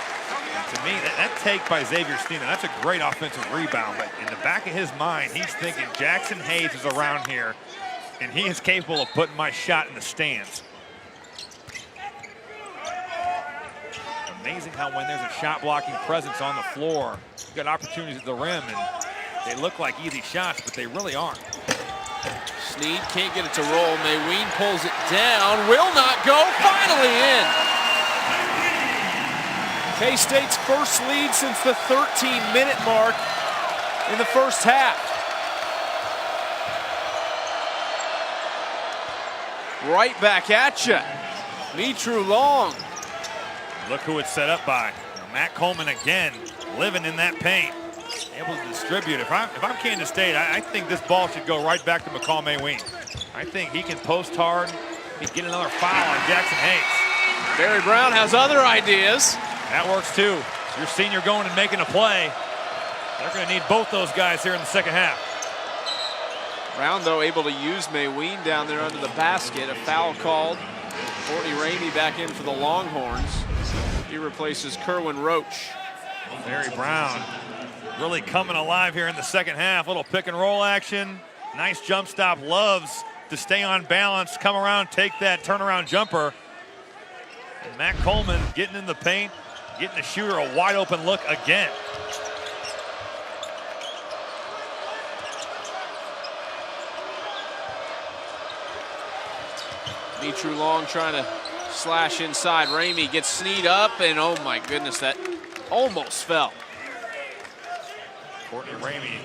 To me, that take by Xavier Sneed, that's a great offensive rebound, but in the back of his mind, he's thinking Jackson Hayes is around here, and he is capable of putting my shot in the stands. Amazing how when there's a shot-blocking presence on the floor, you've got opportunities at the rim, and they look like easy shots, but they really aren't. Snead can't get it to roll. Mayween pulls it down, will not go, finally in. K-State's first lead since the 13-minute mark in the first half. Right back at you. Mitru Long. Look who it's set up by. Now, Matt Coleman again, living in that paint, able to distribute. If I'm Kansas State, I think this ball should go right back to McCall Mayween. I think he can post hard. He can get another foul on Jackson Hayes. Barry Brown has other ideas. That works too. Your senior going and making a play. They're going to need both those guys here in the second half. Brown, though, able to use Mayween down there under the basket. A foul called. Courtney Ramey back in for the Longhorns. He replaces Kerwin Roach. Barry Brown really coming alive here in the second half. Little pick and roll action. Nice jump stop. Loves to stay on balance, come around, take that turnaround jumper. And Matt Coleman getting in the paint, getting the shooter a wide open look again. Mitru Long trying to slash inside. Ramey gets Snead up, and oh my goodness, that almost fell. Courtney Ramey,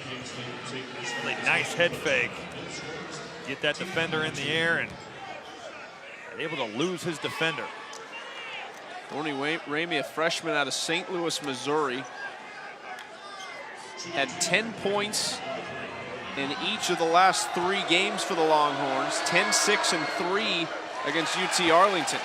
really nice head fake. Get that defender in the air and able to lose his defender. Courtney Ramey, a freshman out of St. Louis, Missouri, had 10 points in each of the last 3 games for the Longhorns, 10, 6, and 3 against UT Arlington.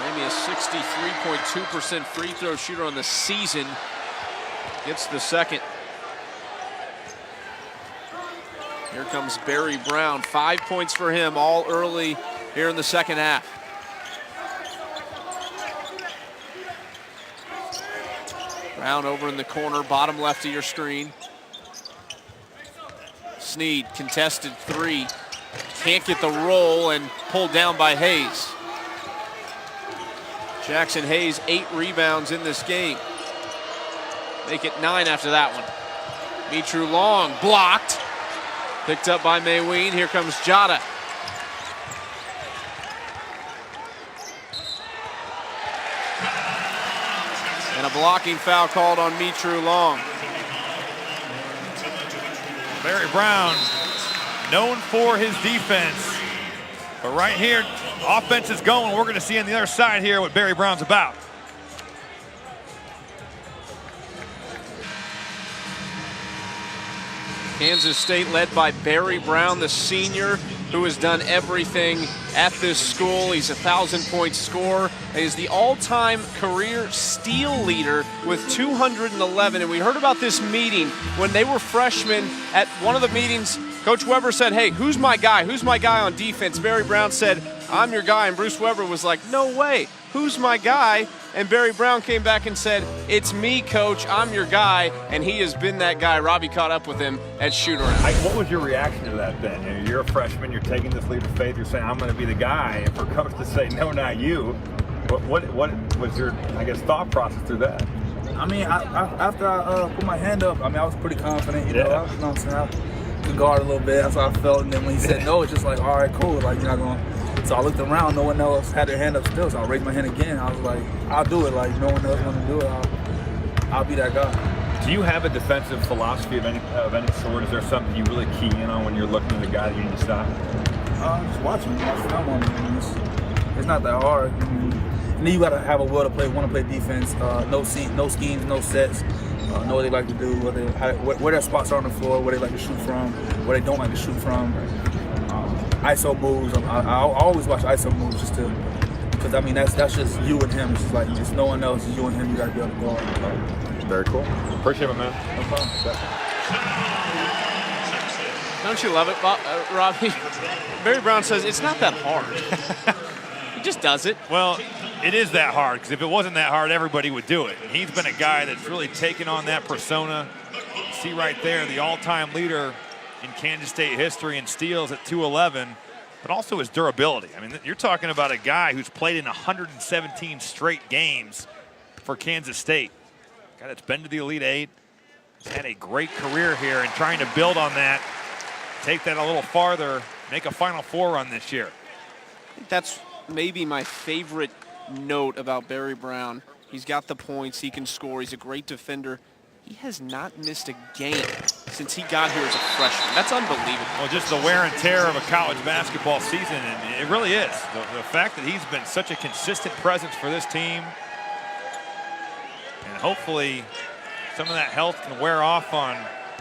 Ramey, a 63.2% free throw shooter on the season. Gets the second. Here comes Barry Brown. 5 points for him, all early here in the second half. Brown over in the corner, bottom left of your screen. Snead, contested three. Can't get the roll and pulled down by Hayes. Jackson Hayes, 8 rebounds in this game. Make it 9 after that one. Mitru Long, blocked. Picked up by Mayween. Here comes Jada. And a blocking foul called on Mitru Long. Barry Brown, known for his defense. But right here, offense is going. We're going to see on the other side here what Barry Brown's about. Kansas State led by Barry Brown, the senior, who has done everything at this school. He's a 1,000-point scorer. He is the all-time career steal leader with 211. And we heard about this meeting when they were freshmen. At one of the meetings, Coach Weber said, hey, who's my guy? Who's my guy on defense? Barry Brown said, I'm your guy. And Bruce Weber was like, no way. Who's my guy? And Barry Brown came back and said, it's me, Coach. I'm your guy. And he has been that guy. Robbie caught up with him at shoot-around. What was your reaction to that then? You know, you're a freshman. You're taking this leap of faith. You're saying, I'm going to be the guy. And for Coach to say, no, not you, what was your, I guess, thought process through that? I mean, after I put my hand up, I mean, I was pretty confident. You know what I'm saying? I could guard a little bit. That's how I felt. And then when he said no, it's just like, all right, cool. Like, you're not going to. So I looked around, no one else had their hand up still, so I raised my hand again. I was like, I'll do it. Like, no one else want to do it. I'll be that guy. Do you have a defensive philosophy of any sort? Is there something you really key in on when you're looking at the guy that you need to stop? Just watching film on him. It's not that hard. And then you got to have a will to play, want to play defense. No schemes, no sets. Know what they like to do, where their spots are on the floor, where they like to shoot from, where they don't like to shoot from. ISO moves. I always watch ISO moves just to, because I mean that's just you and him. It's just like it's no one else. It's you and him. You got to be able to go. Very cool. Appreciate it, man. No problem. Don't you love it, Robbie? Barry Brown says it's not that hard. He just does it. Well, it is that hard, because if it wasn't that hard, everybody would do it. And he's been a guy that's really taken on that persona. You see right there, the all-time leader in Kansas State history in steals at 211, but also his durability. I mean, you're talking about a guy who's played in 117 straight games for Kansas State. A guy that's been to the Elite Eight, has had a great career here, and trying to build on that, take that a little farther, make a Final Four run this year. I think that's maybe my favorite note about Barry Brown. He's got the points, he can score, he's a great defender. He has not missed a game since he got here as a freshman. That's unbelievable. Well, just the wear and tear of a college basketball season, and it really is. The fact that he's been such a consistent presence for this team, and hopefully some of that health can wear off on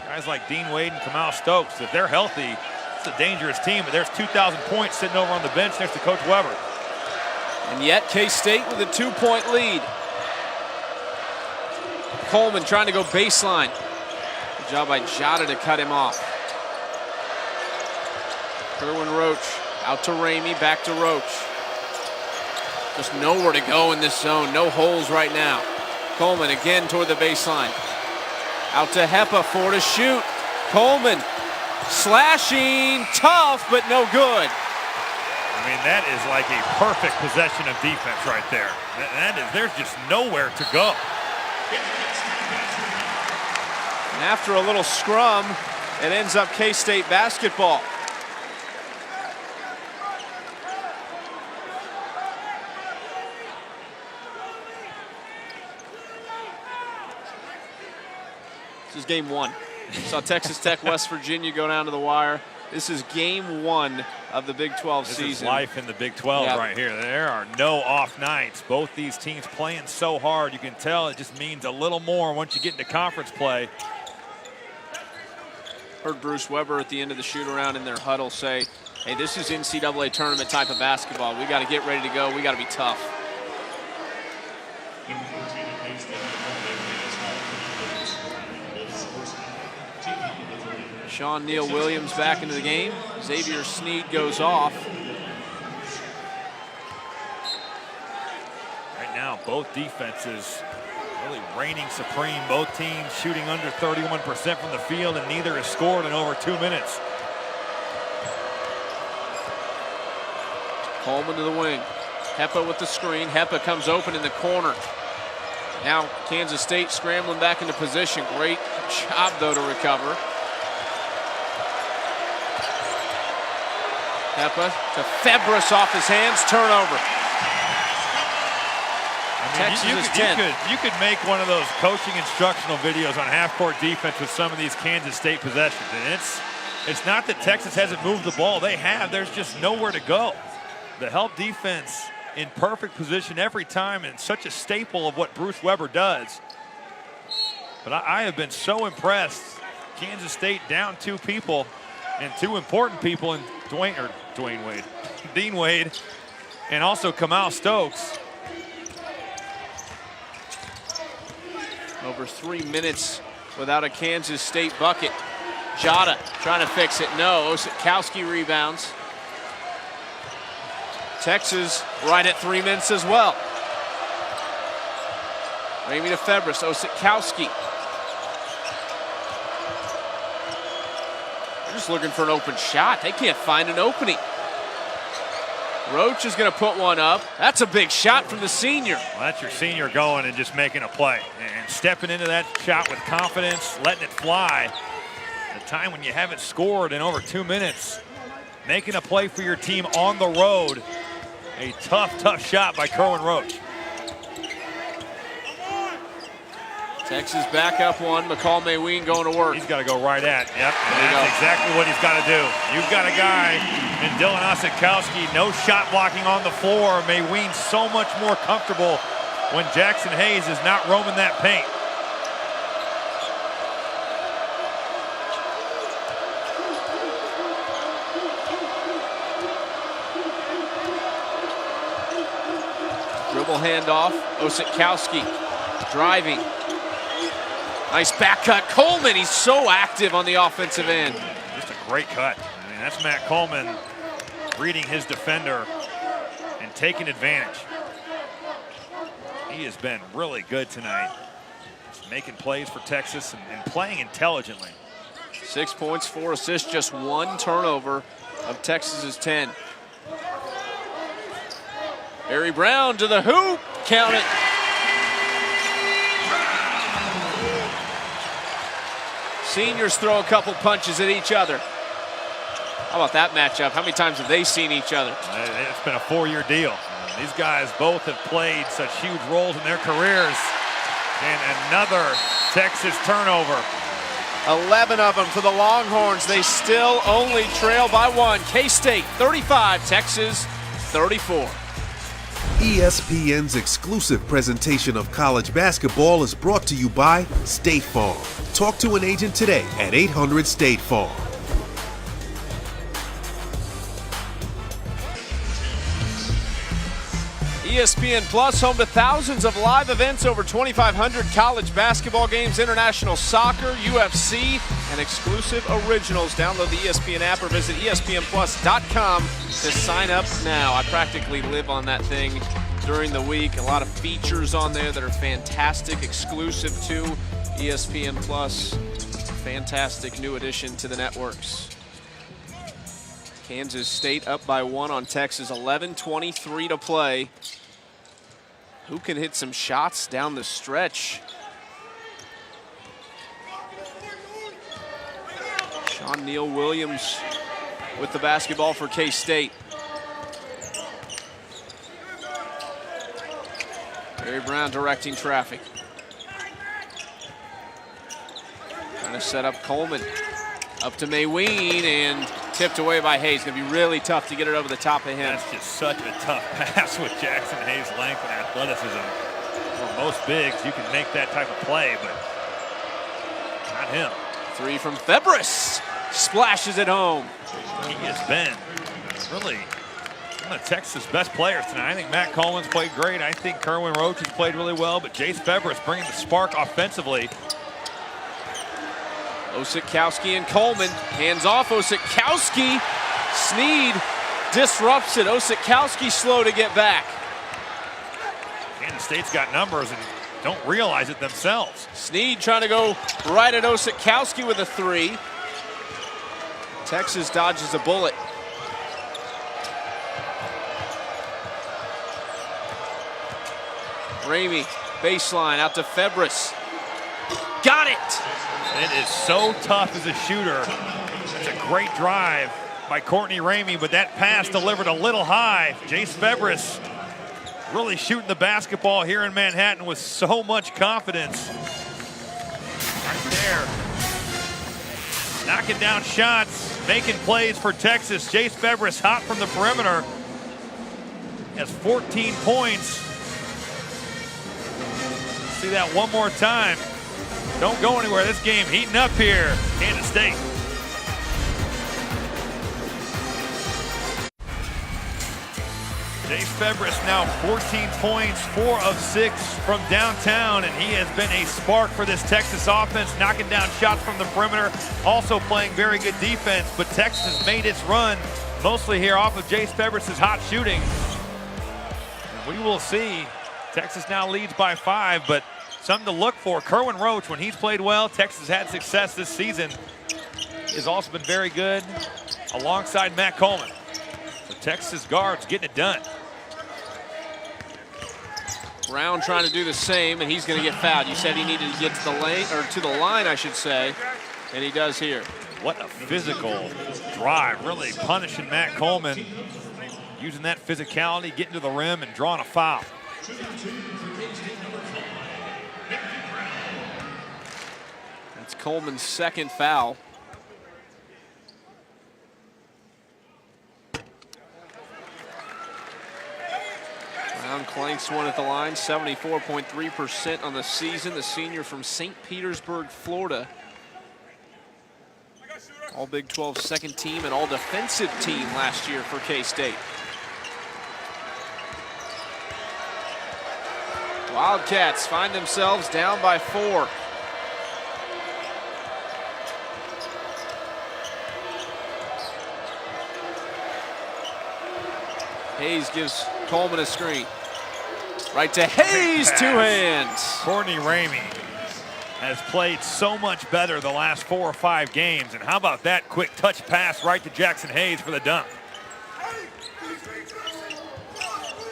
guys like Dean Wade and Kamal Stokes. If they're healthy, it's a dangerous team, but there's 2,000 points sitting over on the bench next to Coach Weber. And yet K-State with a 2-point lead. Coleman trying to go baseline. Good job by Jada to cut him off. Kerwin Roach out to Ramey, back to Roach. Just nowhere to go in this zone. No holes right now. Coleman again toward the baseline. Out to Hepa, 4 to shoot. Coleman slashing, tough, but no good. I mean, that is like a perfect possession of defense right there. There's just nowhere to go. And after a little scrum, it ends up K-State basketball. This is game 1. Saw Texas Tech, West Virginia go down to the wire. This is game 1 of the Big 12 season. This is life in the Big 12 right here. There are no off nights. Both these teams playing so hard. You can tell it just means a little more once you get into conference play. Heard Bruce Weber at the end of the shoot-around in their huddle say, hey, this is NCAA tournament type of basketball. We got to get ready to go. We got to be tough. Sean Neal Williams back into the game. Xavier Sneed goes off. Right now, both defenses really reigning supreme. Both teams shooting under 31% from the field, and neither has scored in over 2 minutes. Coleman to the wing. Hepa with the screen. Hepa comes open in the corner. Now Kansas State scrambling back into position. Great job, though, to recover. Hepa to Febres off his hands. Turnover. Texas is 10. You could make one of those coaching instructional videos on half-court defense with some of these Kansas State possessions. And it's not that Texas hasn't moved the ball. They have. There's just nowhere to go. The help defense in perfect position every time, and such a staple of what Bruce Weber does. But I have been so impressed. Kansas State down 2 people, and 2 important people in Dean Wade, and also Kamal Stokes. Over 3 minutes without a Kansas State bucket. Jada trying to fix it. No. Osikowski rebounds. Texas right at 3 minutes as well. Ramey to Febres. Osikowski. They're just looking for an open shot. They can't find an opening. Roach is going to put one up. That's a big shot from the senior. Well, that's your senior going and just making a play. And stepping into that shot with confidence, letting it fly. At a time when you haven't scored in over 2 minutes. Making a play for your team on the road. A tough shot by Kerwin Roach. Texas back up 1. McCall Mayween going to work. He's got to go right at. Yep, that's exactly what he's got to do. You've got a guy in Dylan Osikowski, no shot blocking on the floor. Mayween so much more comfortable when Jackson Hayes is not roaming that paint. Dribble handoff. Osikowski driving. Nice back cut. Coleman, he's so active on the offensive end. Just a great cut. I mean, that's Matt Coleman reading his defender and taking advantage. He has been really good tonight. Just making plays for Texas and playing intelligently. 6 points, 4 assists, just 1 turnover of Texas's 10. Barry Brown to the hoop. Count it. Seniors throw a couple punches at each other. How about that matchup? How many times have they seen each other? It's been a 4-year deal. These guys both have played such huge roles in their careers. And another Texas turnover. 11 of them for the Longhorns. They still only trail by 1. K-State 35, Texas 34. ESPN's exclusive presentation of college basketball is brought to you by State Farm. Talk to an agent today at 800 State Farm. ESPN Plus, home to thousands of live events, over 2,500 college basketball games, international soccer, UFC, and exclusive originals. Download the ESPN app or visit ESPNplus.com to sign up now. I practically live on that thing during the week. A lot of features on there that are fantastic, exclusive to ESPN Plus. Fantastic new addition to the networks. Kansas State up by 1 on Texas, 11:23 to play. Who can hit some shots down the stretch? Sean Neal Williams with the basketball for K-State. Barry Brown directing traffic. Trying to set up Coleman. Up to Mayween and tipped away by Hayes. Going to be really tough to get it over the top of him. That's just such a tough pass with Jackson Hayes' length and athleticism. For most bigs, you can make that type of play, but not him. 3 from Febres. Splashes it home. He has been really one of Texas' best players tonight. I think Matt Coleman's played great. I think Kerwin Roach has played really well, but Jace Febres bringing the spark offensively. Osikowski and Coleman. Hands off Osikowski. Sneed disrupts it. Osikowski slow to get back. Kansas State's got numbers and don't realize it themselves. Sneed trying to go right at Osikowski with a 3. Texas dodges a bullet. Ramey, baseline out to Febres. Got it! It is so tough as a shooter. It's a great drive by Courtney Ramey, but that pass delivered a little high. Jace Febres really shooting the basketball here in Manhattan with so much confidence. Right there. Knocking down shots, making plays for Texas. Jace Febres hot from the perimeter. Has 14 points. See that one more time. Don't go anywhere. This game heating up here. Kansas State. Jace Febres now 14 points, 4 of 6 from downtown, and he has been a spark for this Texas offense, knocking down shots from the perimeter, also playing very good defense, but Texas has made its run mostly here off of Jace Febres' hot shooting. And we will see. Texas now leads by 5, but something to look for. Kerwin Roach, when he's played well, Texas had success this season, has also been very good alongside Matt Coleman. So Texas guards getting it done. Brown trying to do the same, and he's going to get fouled. You said he needed to get to the lane, or to the line, I should say, and he does here. What a physical drive, really punishing Matt Coleman, using that physicality, getting to the rim and drawing a foul. That's Coleman's second foul. Brown clanks one at the line, 74.3% on the season. The senior from St. Petersburg, Florida. All Big 12 second team and all defensive team last year for K-State. Wildcats find themselves down by 4. Hayes gives Coleman a screen. Right to Hayes, 2 hands. Courtney Ramey has played so much better the last 4 or 5 games. And how about that quick touch pass right to Jackson Hayes for the dunk?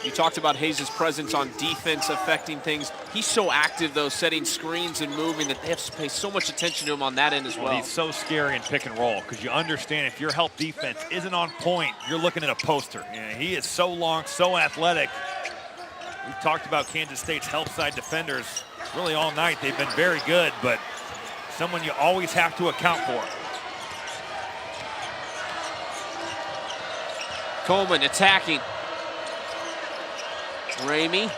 You talked about Hayes' presence on defense affecting things. He's so active, though, setting screens and moving that they have to pay so much attention to him on that end as well. He's so scary in pick and roll because you understand if your help defense isn't on point, you're looking at a poster. You know, he is so long, so athletic. We've talked about Kansas State's help side defenders really all night. They've been very good, but someone you always have to account for. Coleman attacking. Ramey.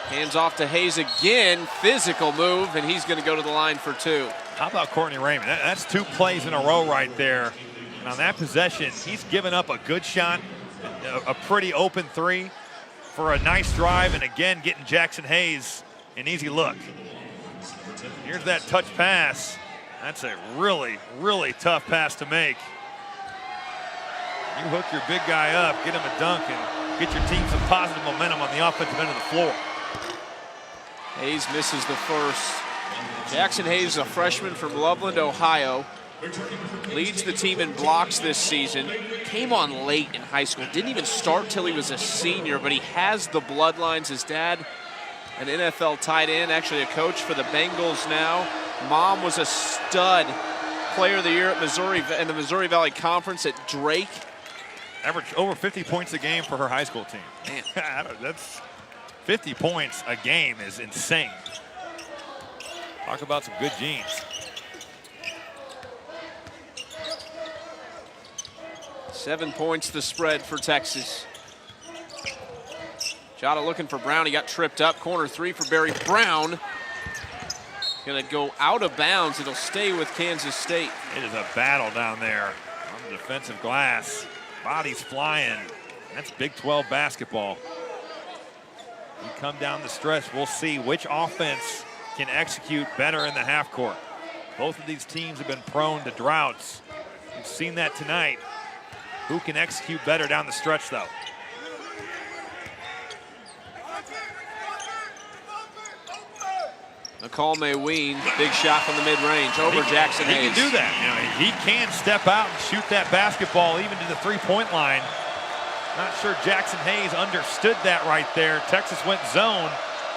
Hands off to Hayes again. Physical move, and he's going to go to the line for 2. How about Courtney Ramey? That's 2 plays in a row right there. And on that possession, he's given up a good shot, a pretty open 3 for a nice drive, and again getting Jackson Hayes an easy look. Here's that touch pass. That's a really, really tough pass to make. You hook your big guy up, get him a dunk, and get your team some positive momentum on the offensive end of the floor. Hayes misses the first. Jackson Hayes, a freshman from Loveland, Ohio. Leads the team in blocks this season. Came on late in high school. Didn't even start till he was a senior, but he has the bloodlines. His dad, an NFL tight end, actually a coach for the Bengals now. Mom was a stud player of the year at Missouri in the Missouri Valley Conference at Drake. Averaged over 50 points a game for her high school team. Man, that's 50 points a game is insane. Talk about some good genes. 7 points the spread for Texas. Jada looking for Brown. He got tripped up. Corner 3 for Barry Brown. Gonna go out of bounds. It'll stay with Kansas State. It is a battle down there on the defensive glass. Bodies flying. That's Big 12 basketball. We come down the stretch, we'll see which offense can execute better in the half court. Both of these teams have been prone to droughts. We've seen that tonight. Who can execute better down the stretch, though? McCall Mayween, big shot from the mid-range over Jackson Hayes. He can do that. You know, he can step out and shoot that basketball even to the three-point line. Not sure Jackson Hayes understood that right there. Texas went zone,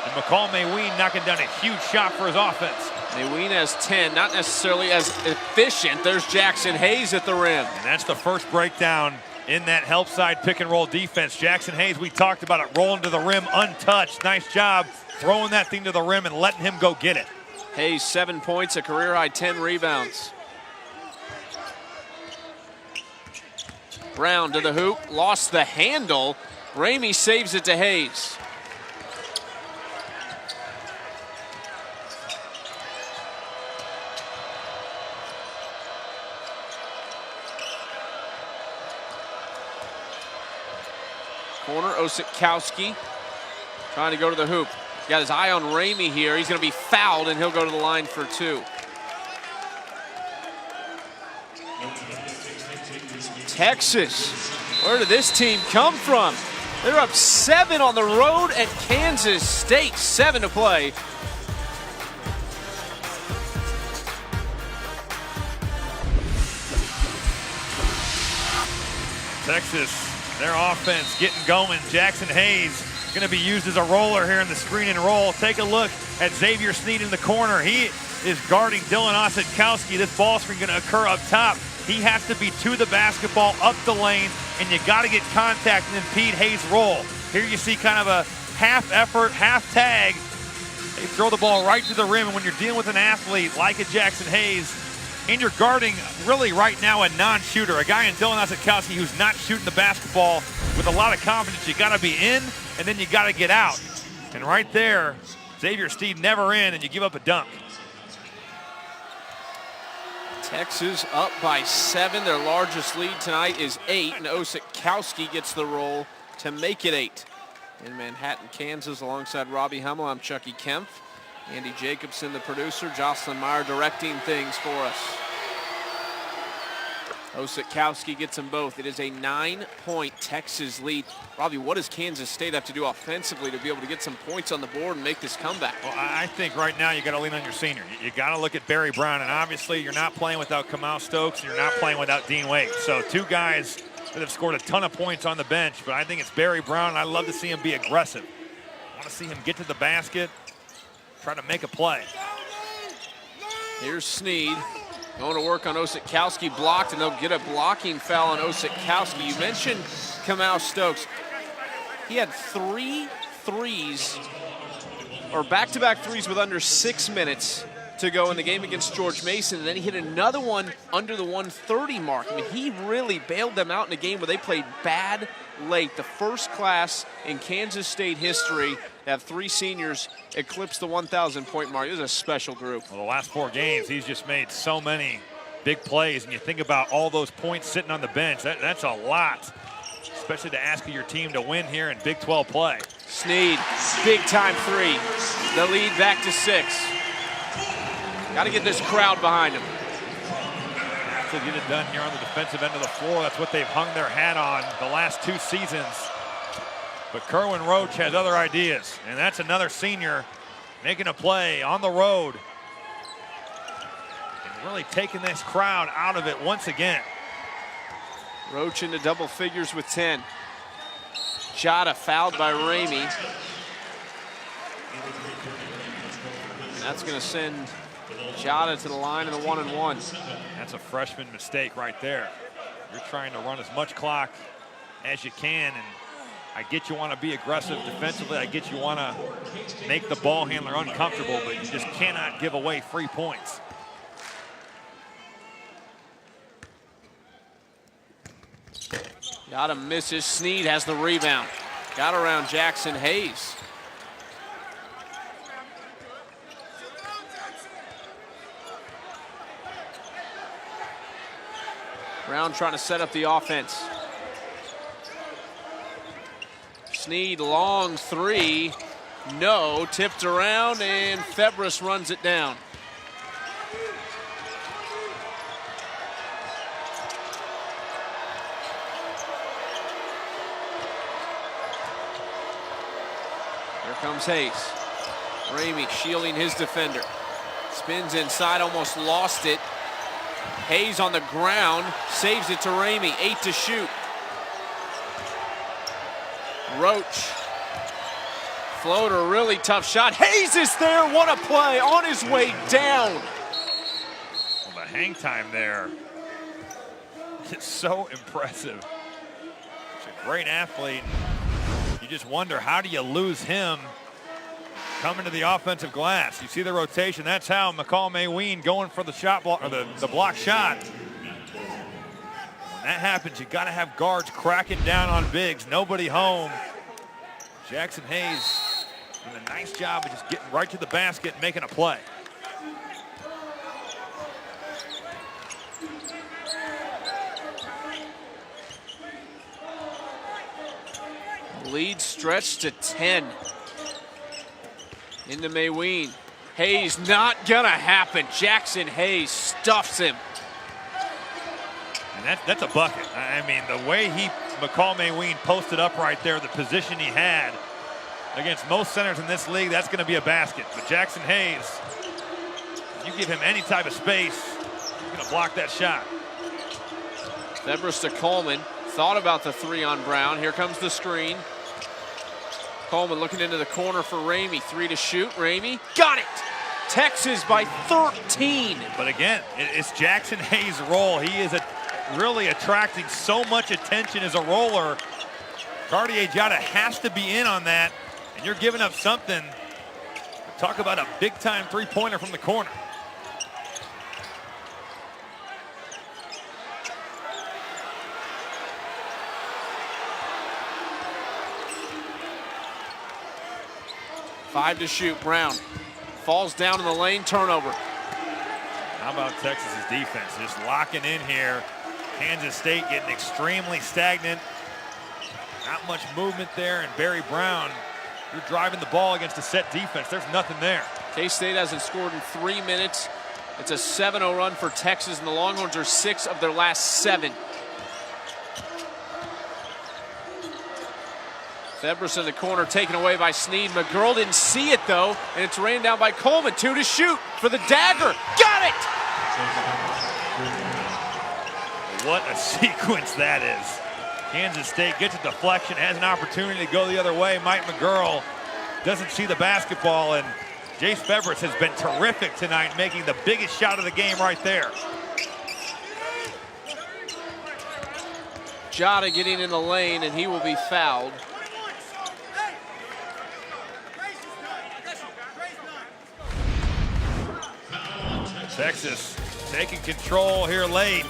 and McCall Mayween knocking down a huge shot for his offense. Mayween has 10, not necessarily as efficient. There's Jackson Hayes at the rim. And that's the first breakdown in that help side pick and roll defense. Jackson Hayes, we talked about it, rolling to the rim untouched. Nice job throwing that thing to the rim and letting him go get it. Hayes, 7 points, a career-high 10 rebounds. Brown to the hoop, lost the handle. Ramey saves it to Hayes. Corner, Osikowski trying to go to the hoop. He's got his eye on Ramey here. He's going to be fouled, and he'll go to the line for 2. Texas, where did this team come from? They're up 7 on the road at Kansas State. 7 to play. Texas, their offense getting going. Jackson Hayes going to be used as a roller here in the screen and roll. Take a look at Xavier Sneed in the corner. He is guarding Dylan Osikowski. This ball screen going to occur up top. He has to be to the basketball, up the lane, and you got to get contact and impede Hayes' roll. Here you see kind of a half effort, half tag. They throw the ball right to the rim, and when you're dealing with an athlete like a Jackson Hayes, and you're guarding really right now a non-shooter, a guy in Dylan Osikowski who's not shooting the basketball with a lot of confidence, you got to be in, and then you got to get out. And right there, Xavier Sneed never in, and you give up a dunk. Texas up by 7. Their largest lead tonight is 8, and Osikowski gets the roll to make it 8. In Manhattan, Kansas, alongside Robbie Hummel, I'm Chucky Kempf. Andy Jacobson, the producer, Jocelyn Meyer directing things for us. Osikowski gets them both. It is a 9-point Texas lead. Robbie, what does Kansas State have to do offensively to be able to get some points on the board and make this comeback? Well, I think right now you got to lean on your senior. You got to look at Barry Brown, and obviously you're not playing without Kamau Stokes, and you're not playing without Dean Wade. So 2 guys that have scored a ton of points on the bench, but I think it's Barry Brown, and I love to see him be aggressive. I want to see him get to the basket, try to make a play. Here's Sneed. Going to work on Osikowski, blocked, and they'll get a blocking foul on Osikowski. You mentioned Kamau Stokes. He had 3 threes, or back-to-back threes with under 6 minutes to go in the game against George Mason, and then he hit another one under the 130 mark. I mean, he really bailed them out in a game where they played bad late. The first class in Kansas State history to have 3 seniors eclipse the 1,000-point mark. It was a special group. Well, the last 4 games, he's just made so many big plays, and you think about all those points sitting on the bench, that's a lot, especially to ask your team to win here in Big 12 play. Sneed, big-time 3. The lead back to 6. Got to get this crowd behind him. To get it done here on the defensive end of the floor. That's what they've hung their hat on the last 2 seasons. But Kerwin Roach has other ideas, and that's another senior making a play on the road and really taking this crowd out of it once again. Roach into double figures with 10. Jada fouled by Ramey. And that's going to send Jada to the line in the 1-and-1. That's a freshman mistake right there. You're trying to run as much clock as you can, and I get you want to be aggressive defensively. I get you want to make the ball handler uncomfortable, but you just cannot give away free points. Got him, misses. Sneed has the rebound. Got around Jackson Hayes. Brown trying to set up the offense. Sneed, long 3. No, tipped around, and Febres runs it down. comes Hayes. Ramey shielding his defender. Spins inside, almost lost it. Hayes on the ground, saves it to Ramey. 8 to shoot. Roach. Floater, really tough shot. Hayes is there, what a play, on his way down. Well, the hang time there is so impressive. He's a great athlete. You just wonder, how do you lose him coming to the offensive glass? You see the rotation. That's how McCall Mayween going for the shot block, or the block shot. When that happens, you got to have guards cracking down on bigs. Nobody home. Jackson Hayes doing a nice job of just getting right to the basket and making a play. Lead stretched to 10. Into Mayween. Hayes, not gonna happen. Jackson Hayes stuffs him. And that's a bucket. I mean, the way McCall Mayween posted up right there, the position he had against most centers in this league, that's gonna be a basket. But Jackson Hayes, if you give him any type of space, he's gonna block that shot. Febres to Coleman. Thought about the 3 on Brown. Here comes the screen. Coleman looking into the corner for Ramey. 3 to shoot. Ramey got it. Texas by 13. But again, it's Jackson Hayes' role. He is really attracting so much attention as a roller. Cartier-Diarra has to be in on that, and you're giving up something. Talk about a big-time three-pointer from the corner. Five to shoot. Brown falls down in the lane. Turnover. How about Texas's defense just locking in here? Kansas State getting extremely stagnant. Not much movement there, and Barry Brown, you're driving the ball against a set defense. There's nothing there. K-State hasn't scored in 3 minutes. It's a 7-0 run for Texas, and the Longhorns are 6 of their last 7. Febres in the corner, taken away by Sneed. McGurl didn't see it, though, and it's rained down by Coleman. 2 to shoot for the dagger. Got it! What a sequence that is. Kansas State gets a deflection, has an opportunity to go the other way. Mike McGurl doesn't see the basketball, and Jace Febres has been terrific tonight, making the biggest shot of the game right there. Jada getting in the lane, and he will be fouled. Texas taking control here late.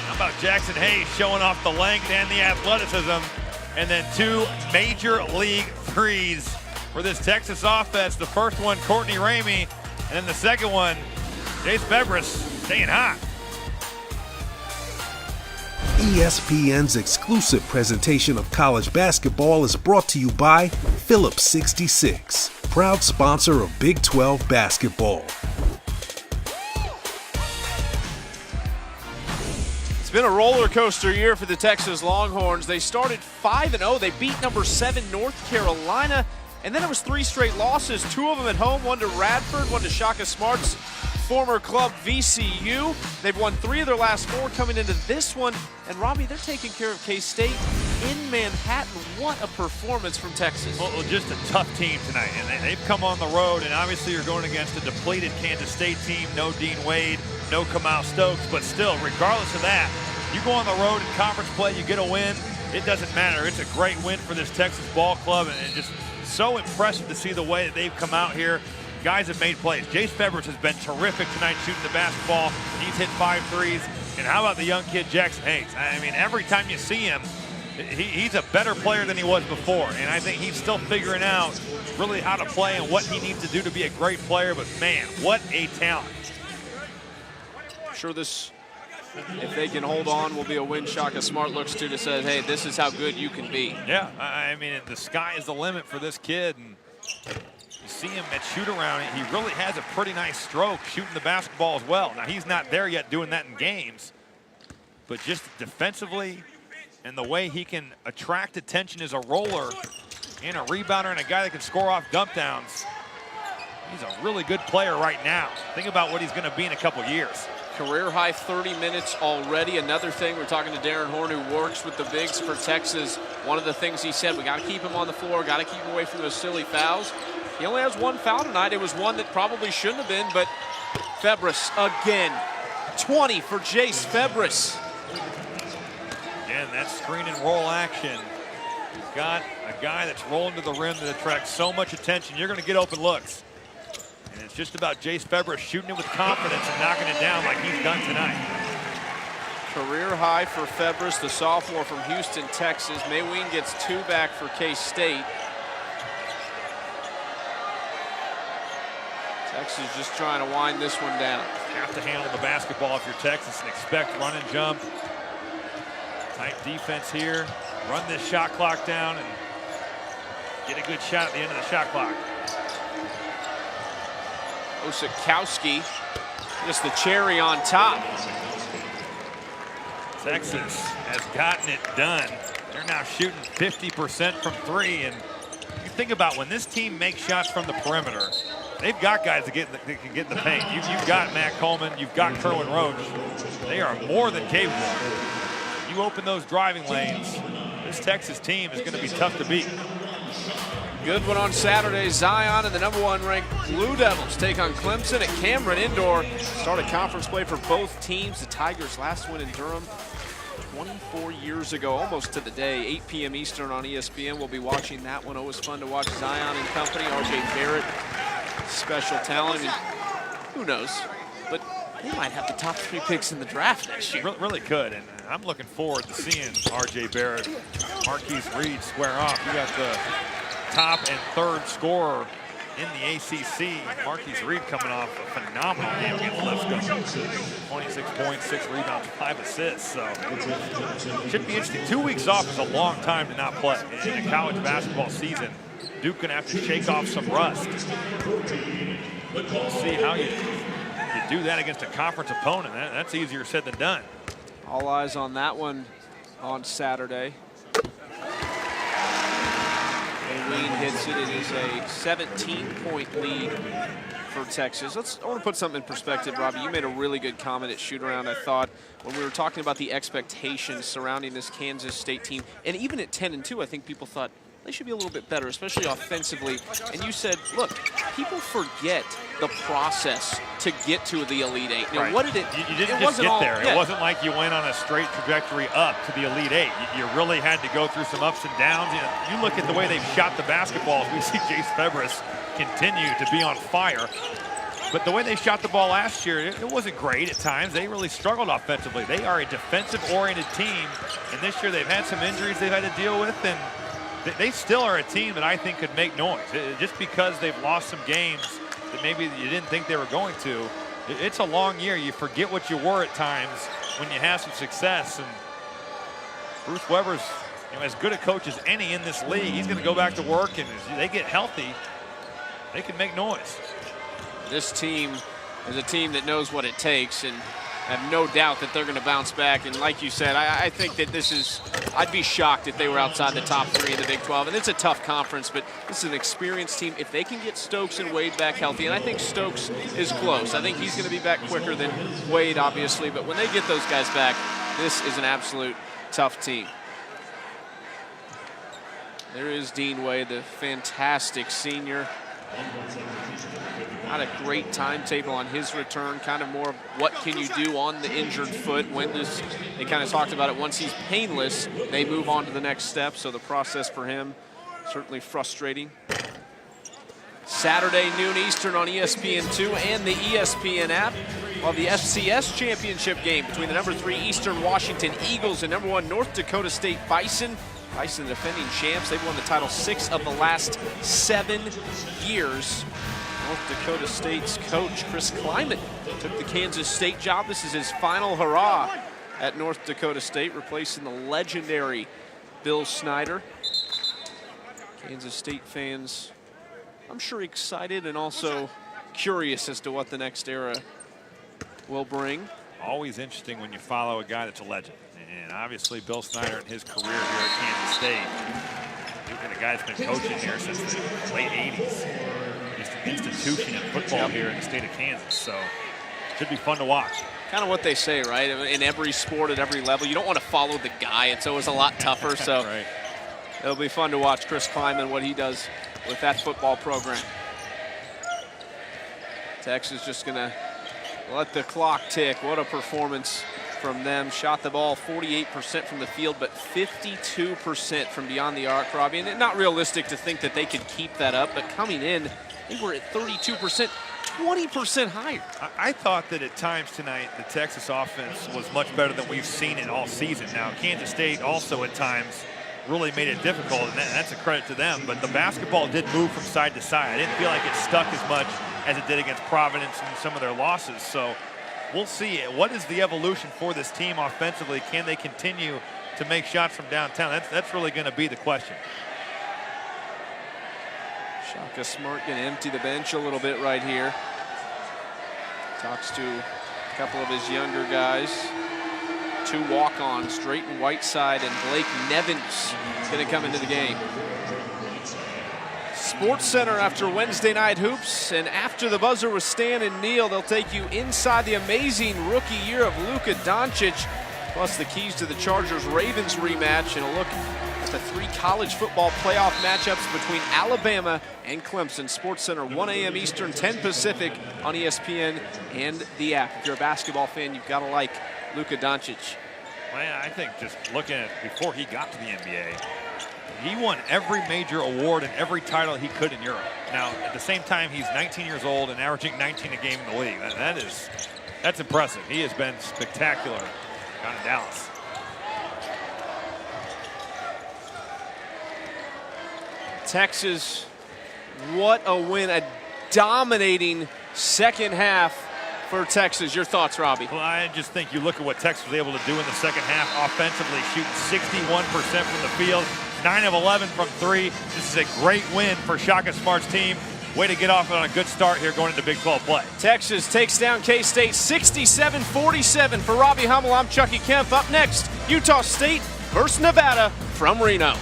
How about Jackson Hayes showing off the length and the athleticism, and then 2 major league threes for this Texas offense. The first one, Courtney Ramey, and then the second one, Jace Febres staying hot. ESPN's exclusive presentation of college basketball is brought to you by Phillips 66, proud sponsor of Big 12 basketball. It's been a roller coaster year for the Texas Longhorns. They started 5-0. They beat number 7 North Carolina, and then it was 3 straight losses. 2 of them at home, 1 to Radford, 1 to Shaka Smart's former club VCU. They've won 3 of their last 4 coming into this one. And Robbie, they're taking care of K-State in Manhattan. What a performance from Texas. Well, just a tough team tonight, and they've come on the road, and obviously you're going against a depleted Kansas State team. No Dean Wade, no Kamau Stokes, but still, regardless of that, you go on the road in conference play, you get a win, it doesn't matter. It's a great win for this Texas ball club, and just so impressive to see the way that they've come out here. Guys have made plays. Jace Febres has been terrific tonight shooting the basketball. He's hit 5 threes. And how about the young kid, Jackson Hayes? I mean, every time you see him, he's a better player than he was before. And I think he's still figuring out really how to play and what he needs to do to be a great player. But man, what a talent. I'm sure this, if they can hold on, will be a win Shaka Smart looks to say, hey, this is how good you can be. Yeah, I mean, the sky is the limit for this kid. And you see him at shoot-around, he really has a pretty nice stroke shooting the basketball as well. Now, he's not there yet doing that in games, but just defensively and the way he can attract attention as a roller, and a rebounder and a guy that can score off dump downs. He's a really good player right now. Think about what he's going to be in a couple years. Career high 30 minutes already. Another thing, we're talking to Darren Horn, who works with the bigs for Texas. One of the things he said, we got to keep him on the floor, got to keep him away from those silly fouls. He only has one foul tonight. It was one that probably shouldn't have been, but Febres again. 20 for Jace Febres. Again, that screen and roll action. You've got a guy that's rolling to the rim that attracts so much attention. You're going to get open looks. And it's just about Jace Febres shooting it with confidence and knocking it down like he's done tonight. Career high for Febres, the sophomore from Houston, Texas. Mayween gets 2 back for K-State. Texas just trying to wind this one down. Have to handle the basketball if you're Texas and expect run and jump. Tight defense here. Run this shot clock down and get a good shot at the end of the shot clock. Osikowski, just the cherry on top. Texas has gotten it done. They're now shooting 50% from 3. And you think about when this team makes shots from the perimeter, they've got guys that can get in the paint. You've got Matt Coleman, you've got Kerwin Roach. They are more than capable. You open those driving lanes, this Texas team is going to be tough to beat. Good one on Saturday. Zion and the #1 ranked Blue Devils take on Clemson at Cameron Indoor. Started conference play for both teams. The Tigers' last win in Durham 24 years ago, almost to the day. 8 p.m. Eastern on ESPN. We'll be watching that one. Always fun to watch Zion and company. RJ Barrett, special talent. And who knows? But they might have the top 3 picks in the draft next year. Really could. And I'm looking forward to seeing RJ Barrett, Marquise Reed square off. You got the top and 3rd scorer in the ACC. Marquise Reed coming off a phenomenal game against Lipscomb. 26 points, 6 rebounds, 5 assists. So should be interesting. 2 weeks off is a long time to not play in a college basketball season. Duke gonna have to shake off some rust. We'll see how you do that against a conference opponent. That's easier said than done. All eyes on that one on Saturday. Mayween hits it. It is a 17-point lead for Texas. I want to put something in perspective, Robbie. You made a really good comment at shoot around, I thought, when we were talking about the expectations surrounding this Kansas State team. And even at 10-2, I think people thought they should be a little bit better, especially offensively. And you said, look, people forget the process to get to the Elite Eight. Now, right. What did it? You didn't it just get there. Yeah. It wasn't like you went on a straight trajectory up to the Elite Eight. You really had to go through some ups and downs. You look at the way they've shot the basketball. We see Jace Febres continue to be on fire. But the way they shot the ball last year, it wasn't great at times. They really struggled offensively. They are a defensive-oriented team, and this year they've had some injuries they've had to deal with, and they still are a team that I think could make noise. Just because they've lost some games that maybe you didn't think they were going to, it's a long year. You forget what you were at times when you have some success. And Bruce Weber's as good a coach as any in this league. He's going to go back to work, and as they get healthy, they can make noise. This team is a team that knows what it takes, and I have no doubt that they're going to bounce back. And like you said, I think that this is, I'd be shocked if they were outside the top 3 in the Big 12. And it's a tough conference, but this is an experienced team. If they can get Stokes and Wade back healthy, and I think Stokes is close. I think he's going to be back quicker than Wade, obviously. But when they get those guys back, this is an absolute tough team. There is Dean Wade, the fantastic senior. Not a great timetable on his return, kind of more of what can you do on the injured foot. When does, they kind of talked about it, once he's painless, they move on to the next step. So the process for him, certainly frustrating. Saturday, noon Eastern on ESPN2 and the ESPN app. While the FCS championship game between the #3 Eastern Washington Eagles and #1 North Dakota State Bison. Bison, the defending champs. They've won the title 6 of the last 7 years. North Dakota State's coach, Chris Kleiman, took the Kansas State job. This is his final hurrah at North Dakota State, replacing the legendary Bill Snyder. Kansas State fans, I'm sure, excited and also curious as to what the next era will bring. Always interesting when you follow a guy that's a legend. And obviously Bill Snyder in his career here at Kansas State And a guy that's been coaching here since the late 80s. Just an institution in football here in the state of Kansas. So should be fun to watch. Kind of what they say, right? In every sport, at every level, you don't want to follow the guy. It's always a lot tougher. So Right. It'll be fun to watch Chris Kleiman, what he does with that football program. Texas just going to let the clock tick. What a performance from them. Shot the ball 48% from the field, but 52% from beyond the arc, Robbie. And not realistic to think that they could keep that up, but coming in, I think we're at 32%, 20% higher. I thought that at times tonight the Texas offense was much better than we've seen it all season. Now, Kansas State also at times really made it difficult, and that's a credit to them. But the basketball did move from side to side. I didn't feel like it stuck as much as it did against Providence and some of their losses. So we'll see. What is the evolution for this team offensively? Can they continue to make shots from downtown? That's really going to be the question. Shaka Smart going to empty the bench a little bit right here. Talks to a couple of his younger guys. 2 walk-ons, Drayton Whiteside and Blake Nevins going to come into the game. Sports Center after Wednesday night hoops, and after the buzzer with Stan and Neal, they'll take you inside the amazing rookie year of Luka Doncic, plus the keys to the Chargers-Ravens rematch, and a look at the 3 college football playoff matchups between Alabama and Clemson. Sports Center, 1 a.m. Eastern, 10 Pacific on ESPN and the app. If you're a basketball fan, you've got to like Luka Doncic. Man, I think just looking at before he got to the NBA, he won every major award and every title he could in Europe. Now, at the same time, he's 19 years old and averaging 19 a game in the league. That's impressive. He has been spectacular down in Dallas. Texas, what a win. A dominating second half for Texas. Your thoughts, Robbie? Well, I just think you look at what Texas was able to do in the second half offensively, shooting 61% from the field, 9 of 11 from 3. This is a great win for Shaka Smart's team. Way to get off on a good start here going into Big 12 play. Texas takes down K-State 67-47. For Robbie Hummel, I'm Chucky Kemp. Up next, Utah State versus Nevada from Reno.